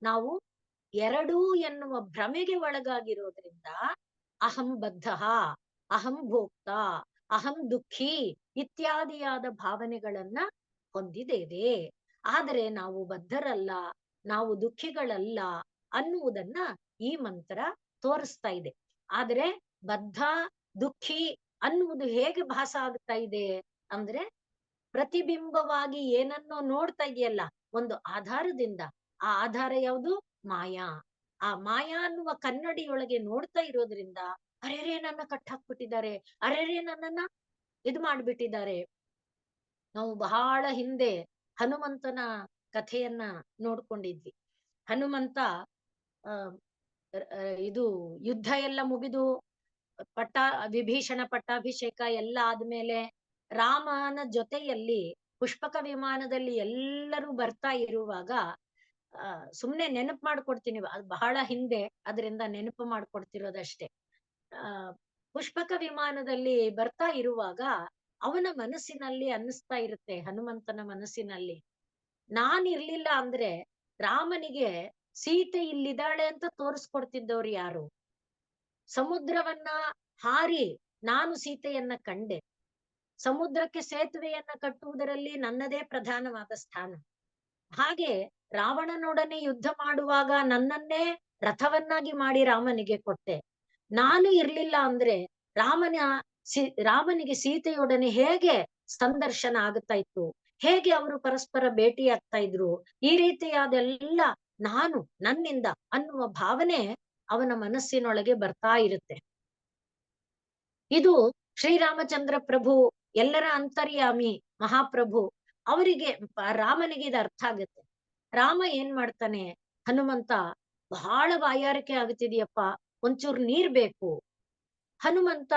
ನಾವು ಎರಡು ಎನ್ನುವ ಭ್ರಮೆಗೆ ಒಳಗಾಗಿರೋದ್ರಿಂದ ಅಹಂ ಬದ್ಧ, ಅಹಂ ಭೋಕ್ತ, ಅಹಂ ದುಃಖಿ ಇತ್ಯಾದಿಯಾದ ಭಾವನೆಗಳನ್ನ ಹೊಂದಿದ್ದೇವೆ. ಆದರೆ ನಾವು ಬದ್ಧರಲ್ಲ, ನಾವು ದುಃಖಿಗಳಲ್ಲ ಅನ್ನುವುದನ್ನ ಈ ಮಂತ್ರ ತೋರಿಸ್ತಾ ಇದೆ. ಆದ್ರೆ ಬದ್ಧ ದುಃಖಿ ಅನ್ನುವುದು ಹೇಗೆ ಭಾಸ ಆಗ್ತಾ ಇದೆ ಅಂದ್ರೆ, ಪ್ರತಿಬಿಂಬವಾಗಿ ಏನನ್ನೋ ನೋಡ್ತಾ ಇದೆಯಲ್ಲ ಒಂದು ಆಧಾರದಿಂದ, ಆ ಆಧಾರ ಯಾವುದು, ಮಾಯಾ. ಆ ಮಾಯಾ ಅನ್ನುವ ಕನ್ನಡಿಯೊಳಗೆ ನೋಡ್ತಾ ಇರೋದ್ರಿಂದ ಅರೆರೇ ನನ್ನ ಕಟ್ಟಾಕ್ಬಿಟ್ಟಿದ್ದಾರೆ, ಅರೆರೇ ನನ್ನನ್ನ ಇದು ಮಾಡ್ಬಿಟ್ಟಿದ್ದಾರೆ. ನಾವು ಬಹಳ ಹಿಂದೆ ಹನುಮಂತನ ಕಥೆಯನ್ನ ನೋಡ್ಕೊಂಡಿದ್ವಿ. ಹನುಮಂತ ಆ ಇದು ಯುದ್ಧ ಎಲ್ಲ ಮುಗಿದು ಪಟ್ಟಾ ವಿಭೀಷಣ ಪಟ್ಟಾಭಿಷೇಕ ಎಲ್ಲ ಆದ್ಮೇಲೆ ರಾಮನ ಜೊತೆಯಲ್ಲಿ ಪುಷ್ಪಕ ವಿಮಾನದಲ್ಲಿ ಎಲ್ಲರೂ ಬರ್ತಾ ಇರುವಾಗ ಸುಮ್ನೆ ನೆನಪು ಮಾಡ್ಕೊಡ್ತೀನಿ, ಅದು ಬಹಳ ಹಿಂದೆ, ಅದರಿಂದ ನೆನಪು ಮಾಡ್ಕೊಡ್ತಿರೋದಷ್ಟೇ. ಆ ಪುಷ್ಪಕ ವಿಮಾನದಲ್ಲಿ ಬರ್ತಾ ಇರುವಾಗ ಅವನ ಮನಸ್ಸಿನಲ್ಲಿ ಅನ್ನಿಸ್ತಾ ಇರುತ್ತೆ, ಹನುಮಂತನ ಮನಸ್ಸಿನಲ್ಲಿ, ನಾನಿರ್ಲಿಲ್ಲ ಅಂದ್ರೆ ರಾಮನಿಗೆ ಸೀತೆ ಇಲ್ಲಿದ್ದಾಳೆ ಅಂತ ತೋರಿಸ್ಕೊಡ್ತಿದ್ದವ್ರು ಯಾರು? ಸಮುದ್ರವನ್ನ ಹಾರಿ ನಾನು ಸೀತೆಯನ್ನ ಕಂಡೆ. ಸಮುದ್ರಕ್ಕೆ ಸೇತುವೆಯನ್ನ ಕಟ್ಟುವುದರಲ್ಲಿ ನನ್ನದೇ ಪ್ರಧಾನವಾದ ಸ್ಥಾನ. ಹಾಗೆ ರಾವಣನೊಡನೆ ಯುದ್ಧ ಮಾಡುವಾಗ ನನ್ನನ್ನೇ ರಥವನ್ನಾಗಿ ಮಾಡಿ ರಾಮನಿಗೆ ಕೊಟ್ಟೆ. ನಾನು ಇರ್ಲಿಲ್ಲ ಅಂದ್ರೆ ರಾಮನ ರಾಮನಿಗೆ ಸೀತೆಯೊಡನೆ ಹೇಗೆ ಸಂದರ್ಶನ ಆಗುತ್ತಾ ಇತ್ತು, ಹೇಗೆ ಅವರು ಪರಸ್ಪರ ಭೇಟಿ ಆಗ್ತಾ ಇದ್ರು, ಈ ರೀತಿಯಾದೆಲ್ಲ ನಾನು ನನ್ನಿಂದ ಅನ್ನುವ ಭಾವನೆ ಅವನ ಮನಸ್ಸಿನೊಳಗೆ ಬರ್ತಾ ಇರುತ್ತೆ. ಇದು ಶ್ರೀರಾಮಚಂದ್ರ ಪ್ರಭು, ಎಲ್ಲರ ಅಂತರ್ಯಾಮಿ ಮಹಾಪ್ರಭು, ಅವರಿಗೆ ರಾಮನಿಗೆ ಇದು ಅರ್ಥ ಆಗುತ್ತೆ. ರಾಮ ಏನ್ ಮಾಡ್ತಾನೆ, ಹನುಮಂತ ಬಹಳ ಬಾಯಾರಿಕೆ ಆಗುತ್ತಿದೆಯಪ್ಪ, ಒಂಚೂರು ನೀರ್ ಬೇಕು. ಹನುಮಂತ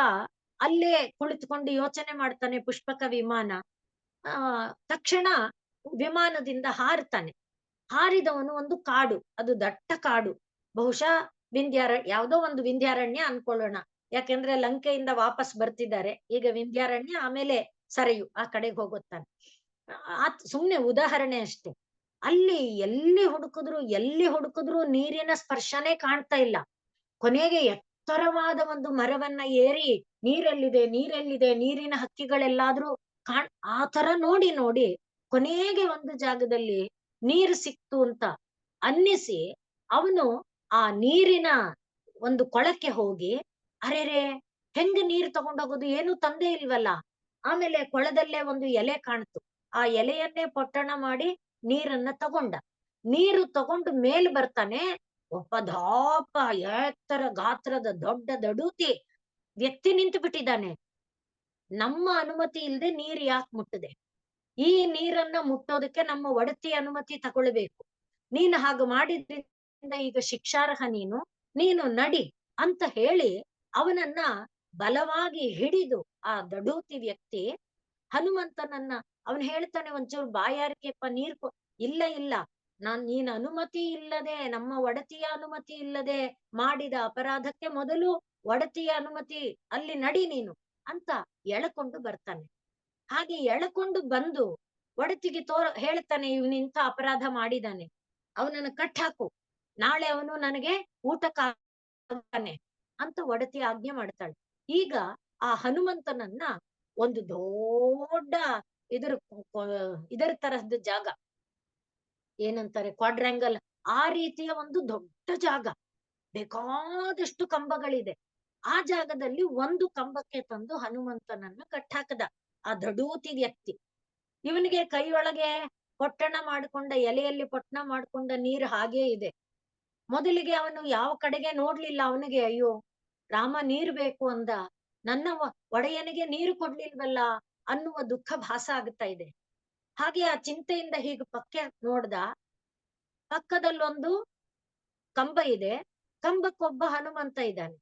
ಅಲ್ಲೇ ಕುಳಿತುಕೊಂಡು ಯೋಚನೆ ಮಾಡ್ತಾನೆ, ಪುಷ್ಪಕ ವಿಮಾನ. ತಕ್ಷಣ ವಿಮಾನದಿಂದ ಹಾರ್ತಾನೆ. ಹಾರಿದವನು ಒಂದು ಕಾಡು, ಅದು ದಟ್ಟ ಕಾಡು, ಬಹುಶಃ ಯಾವುದೋ ಒಂದು ವಿಂಧ್ಯಾರಣ್ಯ ಅನ್ಕೊಳ್ಳೋಣ, ಯಾಕೆಂದ್ರೆ ಲಂಕೆಯಿಂದ ವಾಪಸ್ ಬರ್ತಿದ್ದಾರೆ, ಈಗ ವಿಂಧ್ಯಾರಣ್ಯ ಆಮೇಲೆ ಸರಿಯು ಆ ಕಡೆಗೆ ಹೋಗುತ್ತಾನೆ. ಸುಮ್ನೆ ಉದಾಹರಣೆ ಅಷ್ಟೇ. ಅಲ್ಲಿ ಎಲ್ಲಿ ಹುಡುಕಿದ್ರು ನೀರಿನ ಸ್ಪರ್ಶನೇ ಕಾಣ್ತಾ ಇಲ್ಲ. ಕೊನೆಗೆ ಎತ್ತರವಾದ ಒಂದು ಮರವನ್ನ ಏರಿ ನೀರೆಲ್ಲಿದೆ ನೀರಿನ ಹಕ್ಕಿಗಳೆಲ್ಲಾದ್ರೂ ಆ ತರ ನೋಡಿ ನೋಡಿ ಕೊನೆಗೆ ಒಂದು ಜಾಗದಲ್ಲಿ ನೀರು ಸಿಕ್ತು ಅಂತ ಅನ್ನಿಸಿ ಅವನು ಆ ನೀರಿನ ಒಂದು ಕೊಳಕ್ಕೆ ಹೋಗಿ, ಅರೆರೆ ಹೆಂಗ ನೀರು ತಗೊಂಡೋಗೋದು, ಏನು ತಂದೆ ಇಲ್ವಲ್ಲ. ಆಮೇಲೆ ಕೊಳದಲ್ಲೇ ಒಂದು ಎಲೆ ಕಾಣ್ತು, ಆ ಎಲೆಯನ್ನೇ ಪೊಟ್ಟಣ ಮಾಡಿ ನೀರನ್ನ ನೀರು ತಗೊಂಡು ಮೇಲ್ ಬರ್ತಾನೆ. ಒಬ್ಬ ಧಾಪ ಎತ್ತರ ಗಾತ್ರದ ದೊಡ್ಡ ದಡೂತಿ ವ್ಯಕ್ತಿ ನಿಂತು ಬಿಟ್ಟಿದ್ದಾನೆ. ನಮ್ಮ ಅನುಮತಿ ಇಲ್ಲದೆ ನೀರ್ ಯಾಕೆ ಮುಟ್ಟದೆ? ಈ ನೀರನ್ನ ಮುಟ್ಟೋದಕ್ಕೆ ನಮ್ಮ ಒಡತಿ ಅನುಮತಿ ತಗೊಳ್ಬೇಕು. ನೀನು ಹಾಗೆ ಮಾಡಿದ್ರಿಂದ ಈಗ ಶಿಕ್ಷಾರ್ಹ, ನೀನು ನಡಿ ಅಂತ ಹೇಳಿ ಅವನನ್ನ ಬಲವಾಗಿ ಹಿಡಿದು ಆ ದಡೂತಿ ವ್ಯಕ್ತಿ ಹನುಮಂತನನ್ನ, ಅವನು ಹೇಳ್ತಾನೆ, ಒಂಚೂರು ಬಾಯಾರಿಕೆಪ್ಪ ನೀರ್ ಇಲ್ಲ, ನೀನ್ ಅನುಮತಿ ಇಲ್ಲದೆ, ನಮ್ಮ ಒಡತಿಯ ಅನುಮತಿ ಇಲ್ಲದೆ ಮಾಡಿದ ಅಪರಾಧಕ್ಕೆ ಮೊದಲು ಒಡತಿಯ ಅನುಮತಿ, ಅಲ್ಲಿ ನಡಿ ನೀನು ಅಂತ ಎಳಕೊಂಡು ಬರ್ತಾನೆ. ಹಾಗೆ ಎಳಕೊಂಡು ಬಂದು ಒಡತಿಗೆ ಹೇಳ್ತಾನೆ, ಇವನಿಂತ ಅಪರಾಧ ಮಾಡಿದಾನೆ, ಅವನನ್ನು ಕಟ್ಟಾಕು, ನಾಳೆ ಅವನು ನನಗೆ ಊಟಕ್ಕಾಗ್ತಾನೆ ಅಂತ ಒಡತಿ ಆಜ್ಞೆ ಮಾಡ್ತಾಳೆ. ಈಗ ಆ ಹನುಮಂತನನ್ನ ಒಂದು ದೊಡ್ಡ ಇದರ ತರಹದ ಜಾಗ, ಏನಂತಾರೆ ಕ್ವಾಡ್ರ್ಯಾಂಗಲ್, ಆ ರೀತಿಯ ಒಂದು ದೊಡ್ಡ ಜಾಗ, ಬೇಕಾದಷ್ಟು ಕಂಬಗಳಿದೆ. ಆ ಜಾಗದಲ್ಲಿ ಒಂದು ಕಂಬಕ್ಕೆ ತಂದು ಹನುಮಂತನನ್ನ ಕಟ್ಟಾಕದ ಆ ದಡೂತಿ ವ್ಯಕ್ತಿ. ಇವನಿಗೆ ಕೈಯೊಳಗೆ ಪೊಟ್ಟಣ ಮಾಡಿಕೊಂಡ ಎಲೆಯಲ್ಲಿ ಪೊಟ್ಟಣ ಮಾಡ್ಕೊಂಡ ನೀರು ಹಾಗೇ ಇದೆ. ಮೊದಲಿಗೆ ಅವನು ಯಾವ ಕಡೆಗೆ ನೋಡ್ಲಿಲ್ಲ. ಅವನಿಗೆ ಅಯ್ಯೋ ರಾಮ ನೀರು ಬೇಕು ಅಂದ, ನನ್ನ ಒಡೆಯನಿಗೆ ನೀರು ಕೊಡ್ಲಿಲ್ವಲ್ಲ ಅನ್ನುವ ದುಃಖ ಭಾಸ ಆಗ್ತಾ ಇದೆ. ಹಾಗೆ ಆ ಚಿಂತೆಯಿಂದ ಹೀಗೆ ಪಕ್ಕೆ ನೋಡ್ದ, ಪಕ್ಕದಲ್ಲೊಂದು ಕಂಬ ಇದೆ, ಕಂಬಕ್ಕೊಬ್ಬ ಹನುಮಂತ ಇದ್ದಾನೆ.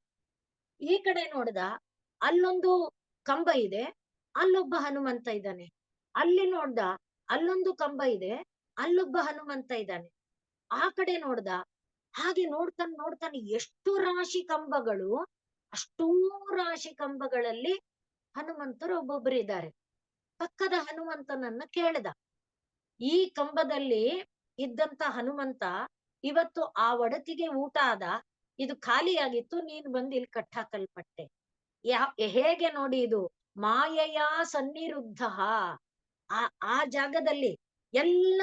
ಈ ಕಡೆ ನೋಡ್ದ, ಅಲ್ಲೊಂದು ಕಂಬ ಇದೆ, ಅಲ್ಲೊಬ್ಬ ಹನುಮಂತ ಇದ್ದಾನೆ. ಅಲ್ಲಿ ನೋಡ್ದ, ಅಲ್ಲೊಂದು ಕಂಬ ಇದೆ, ಅಲ್ಲೊಬ್ಬ ಹನುಮಂತ ಇದ್ದಾನೆ. ಆ ಕಡೆ ನೋಡ್ದ, ಹಾಗೆ ನೋಡ್ತಾನೆ ಎಷ್ಟು ರಾಶಿ ಕಂಬಗಳು, ಅಷ್ಟೂ ರಾಶಿ ಕಂಬಗಳಲ್ಲಿ ಹನುಮಂತರು ಒಬ್ಬೊಬ್ಬರು ಇದ್ದಾರೆ. ಪಕ್ಕದ ಹನುಮಂತನನ್ನ ಕೇಳ್ದ, ಈ ಕಂಬದಲ್ಲಿ ಇದ್ದಂತ ಹನುಮಂತ ಇವತ್ತು ಆ ಒಡತಿಗೆ ಊಟ ಆದ, ಇದು ಖಾಲಿಯಾಗಿತ್ತು, ನೀನು ಬಂದು ಇಲ್ಲಿ ಕಟ್ಟಾಕಲ್ಪಟ್ಟೆ, ಹೇಗೆ ನೋಡಿ ಇದು ಮಾಯೆಯ ಸನ್ನಿರುದ್ಧ. ಆ ಜಾಗದಲ್ಲಿ ಎಲ್ಲ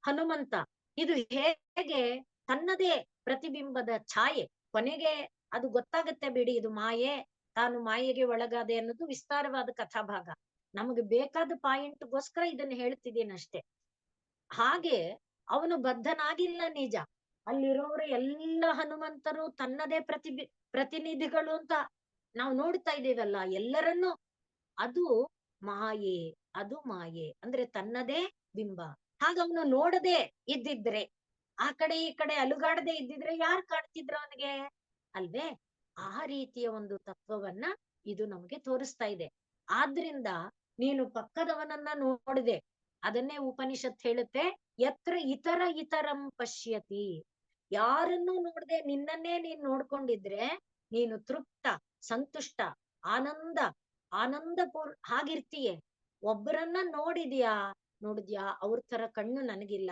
ಹನುಮಂತ ಇದು ಹೇಗೆ ತನ್ನದೇ ಪ್ರತಿಬಿಂಬದ ಛಾಯೆ, ಕೊನೆಗೆ ಅದು ಗೊತ್ತಾಗತ್ತೆ ಬಿಡಿ, ಇದು ಮಾಯೆ, ತಾನು ಮಾಯೆಗೆ ಒಳಗಾದೆ ಅನ್ನೋದು ವಿಸ್ತಾರವಾದ ಕಥಾಭಾಗ. ನಮಗೆ ಬೇಕಾದ ಪಾಯಿಂಟ್ಗೋಸ್ಕರ ಇದನ್ನ ಹೇಳ್ತಿದ್ದೀನಿ ಅಷ್ಟೇ. ಹಾಗೆ ಅವನು ಬದ್ಧನಾಗಿಲ್ಲ ನಿಜ, ಅಲ್ಲಿರೋರು ಎಲ್ಲ ಹನುಮಂತರು ತನ್ನದೇ ಪ್ರತಿನಿಧಿಗಳು ಅಂತ ನಾವು ನೋಡ್ತಾ ಇದ್ದೀವಲ್ಲ, ಎಲ್ಲರನ್ನು. ಅದು ಮಾಯೆ, ಅದು ಮಾಯೆ ಅಂದ್ರೆ ತನ್ನದೇ ಬಿಂಬ. ಹಾಗ ಅವನು ನೋಡದೆ ಇದ್ದಿದ್ರೆ, ಆ ಕಡೆ ಈ ಕಡೆ ಅಲುಗಾಡದೆ ಇದ್ದಿದ್ರೆ ಯಾರು ಕಾಡ್ತಿದ್ರು ಅವನಿಗೆ? ಅಲ್ವೇ? ಆ ರೀತಿಯ ಒಂದು ತತ್ವವನ್ನ ಇದು ನಮಗೆ ತೋರಿಸ್ತಾ ಇದೆ. ಆದ್ರಿಂದ ನೀನು ಪಕ್ಕದವನನ್ನ ನೋಡಿದೆ, ಅದನ್ನೇ ಉಪನಿಷತ್ ಹೇಳುತ್ತೆ, ಯತ್ರ ಇತರ ಇತರಂ ಪಶ್ಯತಿ. ಯಾರನ್ನೂ ನೋಡದೆ ನಿನ್ನನ್ನೇ ನೀನ್ ನೋಡ್ಕೊಂಡಿದ್ರೆ ನೀನು ತೃಪ್ತ, ಸಂತುಷ್ಟ, ಆನಂದ ಹಾಗಿರ್ತೀಯೆ. ಒಬ್ಬರನ್ನ ನೋಡಿದ್ಯಾ ಅವ್ರ ತರ ಕಣ್ಣು ನನಗಿಲ್ಲ,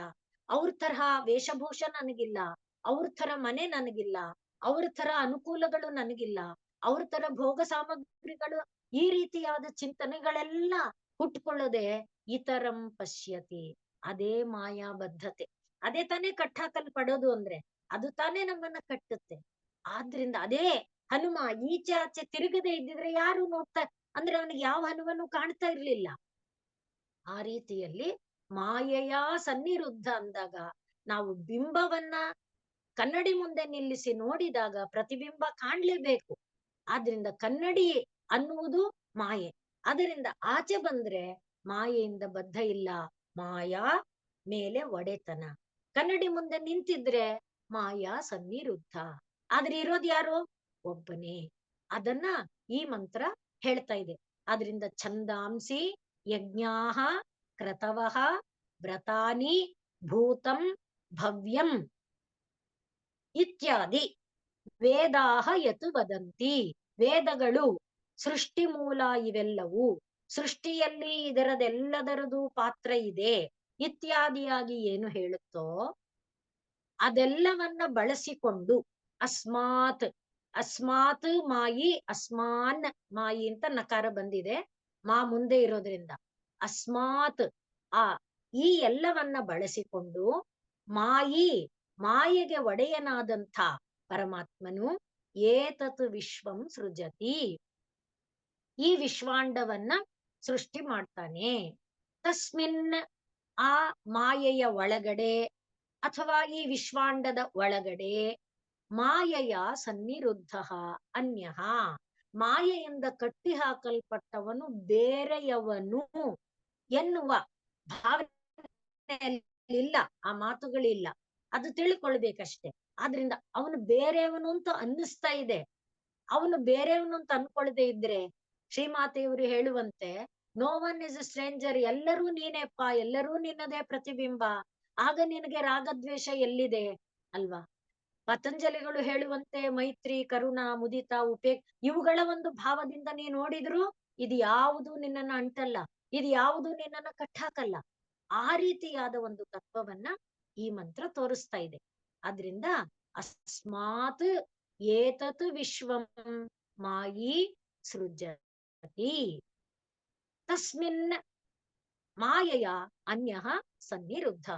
ಅವ್ರ ತರಹ ವೇಷಭೂಷ ನನಗಿಲ್ಲ, ಅವ್ರ ತರ ಮನೆ ನನಗಿಲ್ಲ, ಅವ್ರ ತರ ಅನುಕೂಲಗಳು ನನಗಿಲ್ಲ, ಅವ್ರ ತರ ಭೋಗ ಸಾಮಗ್ರಿಗಳು, ಈ ರೀತಿಯಾದ ಚಿಂತನೆಗಳೆಲ್ಲ ಹುಟ್ಕೊಳ್ಳದೆ ಇತರಂ ಪಶ್ಯತಿ. ಅದೇ ಮಾಯಾ ಬದ್ಧತೆ. ಅದೇ ತಾನೇ ಕಟ್ಟಾಕಲ್ ಪಡೋದು ಅಂದ್ರೆ, ಅದು ತಾನೇ ನಮ್ಮನ್ನ ಕಟ್ಟುತ್ತೆ. ಆದ್ರಿಂದ ಅದೇ ಹನುಮ ಈಚೆ ಆಚೆ ತಿರುಗದೆ ಇದ್ದಿದ್ರೆ ಯಾರು ನೋಡ್ತಾ, ಅಂದ್ರೆ ಅವನಿಗೆ ಯಾವ ಹನುಮನು ಕಾಣ್ತಾ ಇರ್ಲಿಲ್ಲ. ಆ ರೀತಿಯಲ್ಲಿ ಮಾಯೆಯ ಸನ್ನಿರುದ್ಧ ಅಂದಾಗ ನಾವು ಬಿಂಬವನ್ನ ಕನ್ನಡಿ ಮುಂದೆ ನಿಲ್ಲಿಸಿ ನೋಡಿದಾಗ ಪ್ರತಿಬಿಂಬ ಕಾಣ್ಲೇಬೇಕು. ಆದ್ರಿಂದ ಕನ್ನಡಿ ಅನ್ನುವುದು ಮಾಯೆ. ಅದರಿಂದ ಆಚೆ ಬಂದ್ರೆ ಮಾಯೆಯಿಂದ ಬದ್ಧ ಇಲ್ಲ, ಮಾಯಾ ಮೇಲೆ ಒಡೆತನ. ಕನ್ನಡಿ ಮುಂದೆ ನಿಂತಿದ್ರೆ ಮಾಯಾ ಸನ್ನಿರುದ್ಧ. ಆದ್ರೆ ಇರೋದು ಯಾರು? ಒಬ್ಬನೇ. ಅದನ್ನ ಈ ಮಂತ್ರ ಹೇಳ್ತಾ ಇದೆ. ಆದ್ರಿಂದ ಛಂದಾಂಸಿ ಯಜ್ಞಾಹ ಕ್ರತವಃ ವ್ರತಾನಿ ಭೂತಂ ಭವ್ಯಂ ಇತ್ಯಾದಿ ವೇದಾಹ ಯತ್ ವದಂತಿ. ವೇದಗಳು ಸೃಷ್ಟಿ ಮೂಲ ಇವೆಲ್ಲವೂ, ಸೃಷ್ಟಿಯಲ್ಲಿ ಇದರದೆಲ್ಲದರದು ಪಾತ್ರ ಇದೆ ಇತ್ಯಾದಿಯಾಗಿ ಏನು ಹೇಳುತ್ತೋ ಅದೆಲ್ಲವನ್ನ ಬಳಸಿಕೊಂಡು ಅಸ್ಮಾತ್, ಅಸ್ಮಾತ್ ಮಾಯಿ, ಅಸ್ಮಾನ್ ಮಾಯಿ ಅಂತ ನಕಾರ ಬಂದಿದೆ, ಮಾ ಮುಂದೆ ಇರೋದ್ರಿಂದ ಅಸ್ಮಾತ್, ಆ ಈ ಎಲ್ಲವನ್ನ ಬಳಸಿಕೊಂಡು ಮಾಯಿ, ಮಾಯೆಗೆ ಒಡೆಯನಾದಂಥ ಪರಮಾತ್ಮನು ಏತತ್ ವಿಶ್ವಂ ಸೃಜತಿ, ಈ ವಿಶ್ವಾಂಡವನ್ನ ಸೃಷ್ಟಿ ಮಾಡ್ತಾನೆ. ತಸ್ಮಿನ್, ಆ ಮಾಯೆಯ ಒಳಗಡೆ ಅಥವಾ ಈ ವಿಶ್ವಾಂಡದ ಒಳಗಡೆ ಮಾಯೆಯ ಸನ್ನಿರುದ್ಧ ಅನ್ಯಃ, ಮಾಯೆಯಿಂದ ಕಟ್ಟಿ ಹಾಕಲ್ಪಟ್ಟವನು ಬೇರೆಯವನು ಎನ್ನುವ ಭಾವನೆಯಲ್ಲಿಲ್ಲ, ಆ ಮಾತುಗಳಿಲ್ಲ. ಅದು ತಿಳ್ಕೊಳ್ಬೇಕಷ್ಟೆ. ಆದ್ರಿಂದ ಅವನು ಬೇರೆಯವನು ಅಂತ ಅನ್ನಿಸ್ತಾ ಇದೆ. ಅವನು ಬೇರೆಯವನು ಅಂತ ಅನ್ಕೊಳ್ದೆ ಇದ್ರೆ ಶ್ರೀಮಾತೆಯವರು ಹೇಳುವಂತೆ no one is a stranger, ಎಲ್ಲರೂ ನೀನೇಪ್ಪ, ಎಲ್ಲರೂ ನಿನ್ನದೇ ಪ್ರತಿಬಿಂಬ, ಆಗ ನಿನಗೆ ರಾಗದ್ವೇಷ ಎಲ್ಲಿದೆ ಅಲ್ವಾ? ಪತಂಜಲಿಗಳು ಹೇಳುವಂತೆ ಮೈತ್ರಿ, ಕರುಣ, ಮುದಿತ, ಇವುಗಳ ಒಂದು ಭಾವದಿಂದ ನೀ ನೋಡಿದ್ರು ಇದು ಯಾವುದು ನಿನ್ನನ್ನ ಅಂಟಲ್ಲ, ಇದು ಯಾವುದು ನಿನ್ನನ್ನ ಕಟ್ಟಾಕಲ್ಲ. ಆ ರೀತಿಯಾದ ಒಂದು ತತ್ವವನ್ನ ಈ ಮಂತ್ರ ತೋರಿಸ್ತಾ ಇದೆ. ಆದ್ರಿಂದ ಅಸ್ಮಾತ್ ಏತತ್ ವಿಶ್ವಂ ಮಾಯಿ ಸೃಜತಿ ತಸ್ಮಿನ್ ಮಾಯೆಯ ಅನ್ಯಃ ಸನ್ನಿರುದ್ಧ.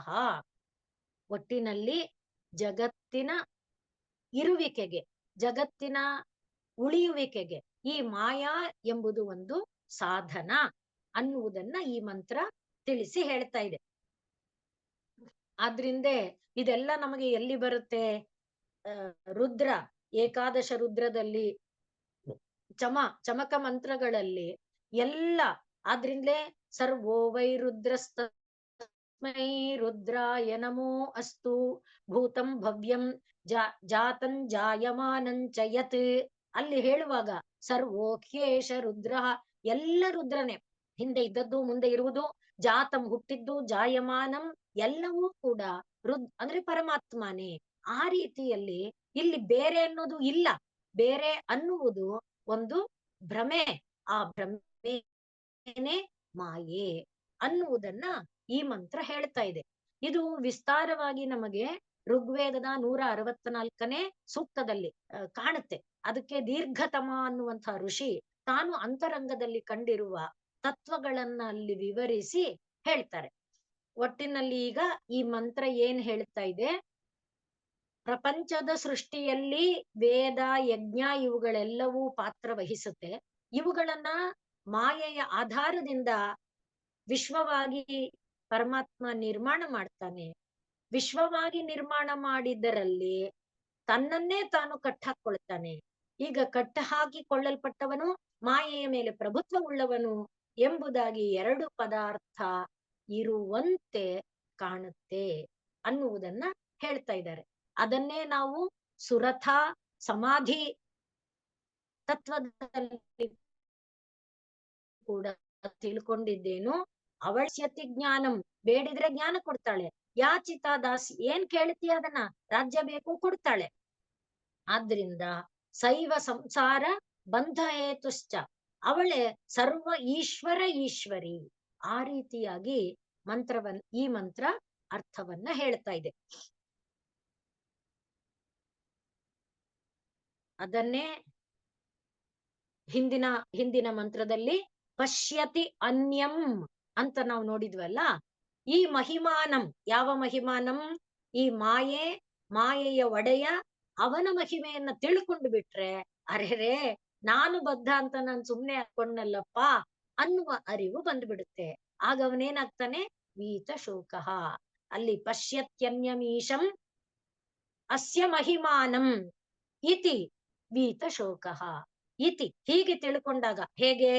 ಒಟ್ಟಿನಲ್ಲಿ ಜಗತ್ತಿನ ಇರುವಿಕೆಗೆ, ಜಗತ್ತಿನ ಉಳಿಯುವಿಕೆಗೆ ಈ ಮಾಯಾ ಎಂಬುದು ಒಂದು ಸಾಧನ ಅನ್ನುವುದನ್ನ ಈ ಮಂತ್ರ ತಿಳಿಸಿ ಹೇಳ್ತಾ ಇದೆ. ಆದ್ರಿಂದೇ ಇದೆಲ್ಲ ನಮಗೆ ಎಲ್ಲಿ ಬರುತ್ತೆ? ರುದ್ರ, ಏಕಾದಶ ರುದ್ರದಲ್ಲಿ, ಚಮಕ ಮಂತ್ರಗಳಲ್ಲಿ ಎಲ್ಲ. ಆದ್ರಿಂದಲೇ ಸರ್ವೋ ವೈ ರುದ್ರಸ್ತಸ್ಮೈ ರುದ್ರಾಯ ನಮೋ ಅಸ್ತು ಭೂತಂ ಭವ್ಯಂ ಜಾತಂ ಜಾಯಮಾನಂಚ ಯತ್, ಅಲ್ಲಿ ಹೇಳುವಾಗ ಸರ್ವೋಖ್ಯೇಶ ರುದ್ರ, ಎಲ್ಲ ರುದ್ರನೇ, ಹಿಂದೆ ಇದ್ದದ್ದು ಮುಂದೆ ಇರುವುದು, ಜಾತಂ ಹುಟ್ಟಿದ್ದು, ಜಾಯಮಾನಂ ಎಲ್ಲವೂ ಕೂಡ ಅಂದ್ರೆ ಪರಮಾತ್ಮನೇ. ಆ ರೀತಿಯಲ್ಲಿ ಇಲ್ಲಿ ಬೇರೆ ಅನ್ನೋದು ಇಲ್ಲ, ಬೇರೆ ಅನ್ನುವುದು ಒಂದು ಭ್ರಮೆ, ಆ ಭ್ರಮೆನೇ ಮಾಯೆ ಅನ್ನುವುದನ್ನ ಈ ಮಂತ್ರ ಹೇಳ್ತಾ ಇದೆ. ಇದು ವಿಸ್ತಾರವಾಗಿ ನಮಗೆ ಋಗ್ವೇದದ 164ನೇ ಸೂಕ್ತದಲ್ಲಿ ಕಾಣುತ್ತೆ. ಅದಕ್ಕೆ ದೀರ್ಘತಮ ಅನ್ನುವಂತಹ ಋಷಿ ತಾನು ಅಂತರಂಗದಲ್ಲಿ ಕಂಡಿರುವ ತತ್ವಗಳನ್ನ ಅಲ್ಲಿ ವಿವರಿಸಿ ಹೇಳ್ತಾರೆ. ಒಟ್ಟಿನಲ್ಲಿ ಈಗ ಈ ಮಂತ್ರ ಏನ್ ಹೇಳ್ತಾ ಇದೆ? ಪ್ರಪಂಚದ ಸೃಷ್ಟಿಯಲ್ಲಿ ವೇದ, ಯಜ್ಞ ಇವುಗಳೆಲ್ಲವೂ ಪಾತ್ರ ವಹಿಸುತ್ತೆ. ಇವುಗಳನ್ನ ಮಾಯೆಯ ಆಧಾರದಿಂದ ವಿಶ್ವವಾಗಿ ಪರಮಾತ್ಮ ನಿರ್ಮಾಣ ಮಾಡ್ತಾನೆ. ವಿಶ್ವವಾಗಿ ನಿರ್ಮಾಣ ಮಾಡಿದ್ದರಲ್ಲಿ ತನ್ನನ್ನೇ ತಾನು ಕಟ್ಟಾಕೊಳ್ತಾನೆ. ಈಗ ಕಟ್ಟ ಹಾಕಿಕೊಳ್ಳಲ್ಪಟ್ಟವನು ಮಾಯೆಯ ಮೇಲೆ ಪ್ರಭುತ್ವ ಉಳ್ಳವನು ಎಂಬುದಾಗಿ ಎರಡು ಪದಾರ್ಥ ಇರುವಂತೆ ಕಾಣುತ್ತೆ ಅನ್ನುವುದನ್ನ ಹೇಳ್ತಾ ಇದ್ದಾರೆ. ಅದನ್ನೇ ನಾವು ಸುರಥ ಸಮಾಧಿ ತತ್ವದಲ್ಲಿ ಕೂಡ ತಿಳ್ಕೊಂಡಿದ್ದೇನು. ಅವಶ್ಯತಿ ಜ್ಞಾನಂ, ಬೇಡಿದ್ರೆ ಜ್ಞಾನ ಕೊಡ್ತಾಳೆ. ಯಾಚಿತಾ ದಾಸಿ, ಏನ್ ಕೇಳ್ತೀಯ ಅದನ್ನ, ರಾಜ್ಯ ಬೇಕು ಕೊಡ್ತಾಳೆ. ಆದ್ರಿಂದ ಶೈವ ಸಂಸಾರ ಬಂಧ ಹೇತುಶ್ಚ, ಅವಳೇ ಸರ್ವ ಈಶ್ವರ ಈಶ್ವರಿ. ಆ ರೀತಿಯಾಗಿ ಈ ಮಂತ್ರ ಅರ್ಥವನ್ನ ಹೇಳ್ತಾ ಇದೆ. ಅದನ್ನೇ ಹಿಂದಿನ ಮಂತ್ರದಲ್ಲಿ ಪಶ್ಯತಿ ಅನ್ಯಂ ಅಂತ ನಾವು ನೋಡಿದ್ವಲ್ಲ. ಈ ಮಹಿಮಾನಂ, ಯಾವ ಮಹಿಮಾನಂ? ಈ ಮಾಯೆಯ ಒಡೆಯ ಅವನ ಮಹಿಮೆಯನ್ನ ತಿಳ್ಕೊಂಡು ಬಿಟ್ರೆ, ಅರೆರೇ ನಾನು ಬದ್ಧ ಅಂತ ನಾನು ಸುಮ್ನೆ ಹಾಕೊಂಡಲ್ಲಪ್ಪ ಅನ್ನುವ ಅರಿವು ಬಂದ್ಬಿಡುತ್ತೆ. ಆಗ ಅವನೇನಾಗ್ತಾನೆ? ವೀತ ಶೋಕ. ಅಲ್ಲಿ ಪಶ್ಯತ್ಯನ್ಯಮೀಶಂ ಅಸ್ಯ ಮಹಿಮಾನಂ ಇತಿ ವೀತ ಶೋಕ ಇತಿ. ಹೀಗೆ ತಿಳ್ಕೊಂಡಾಗ, ಹೇಗೆ?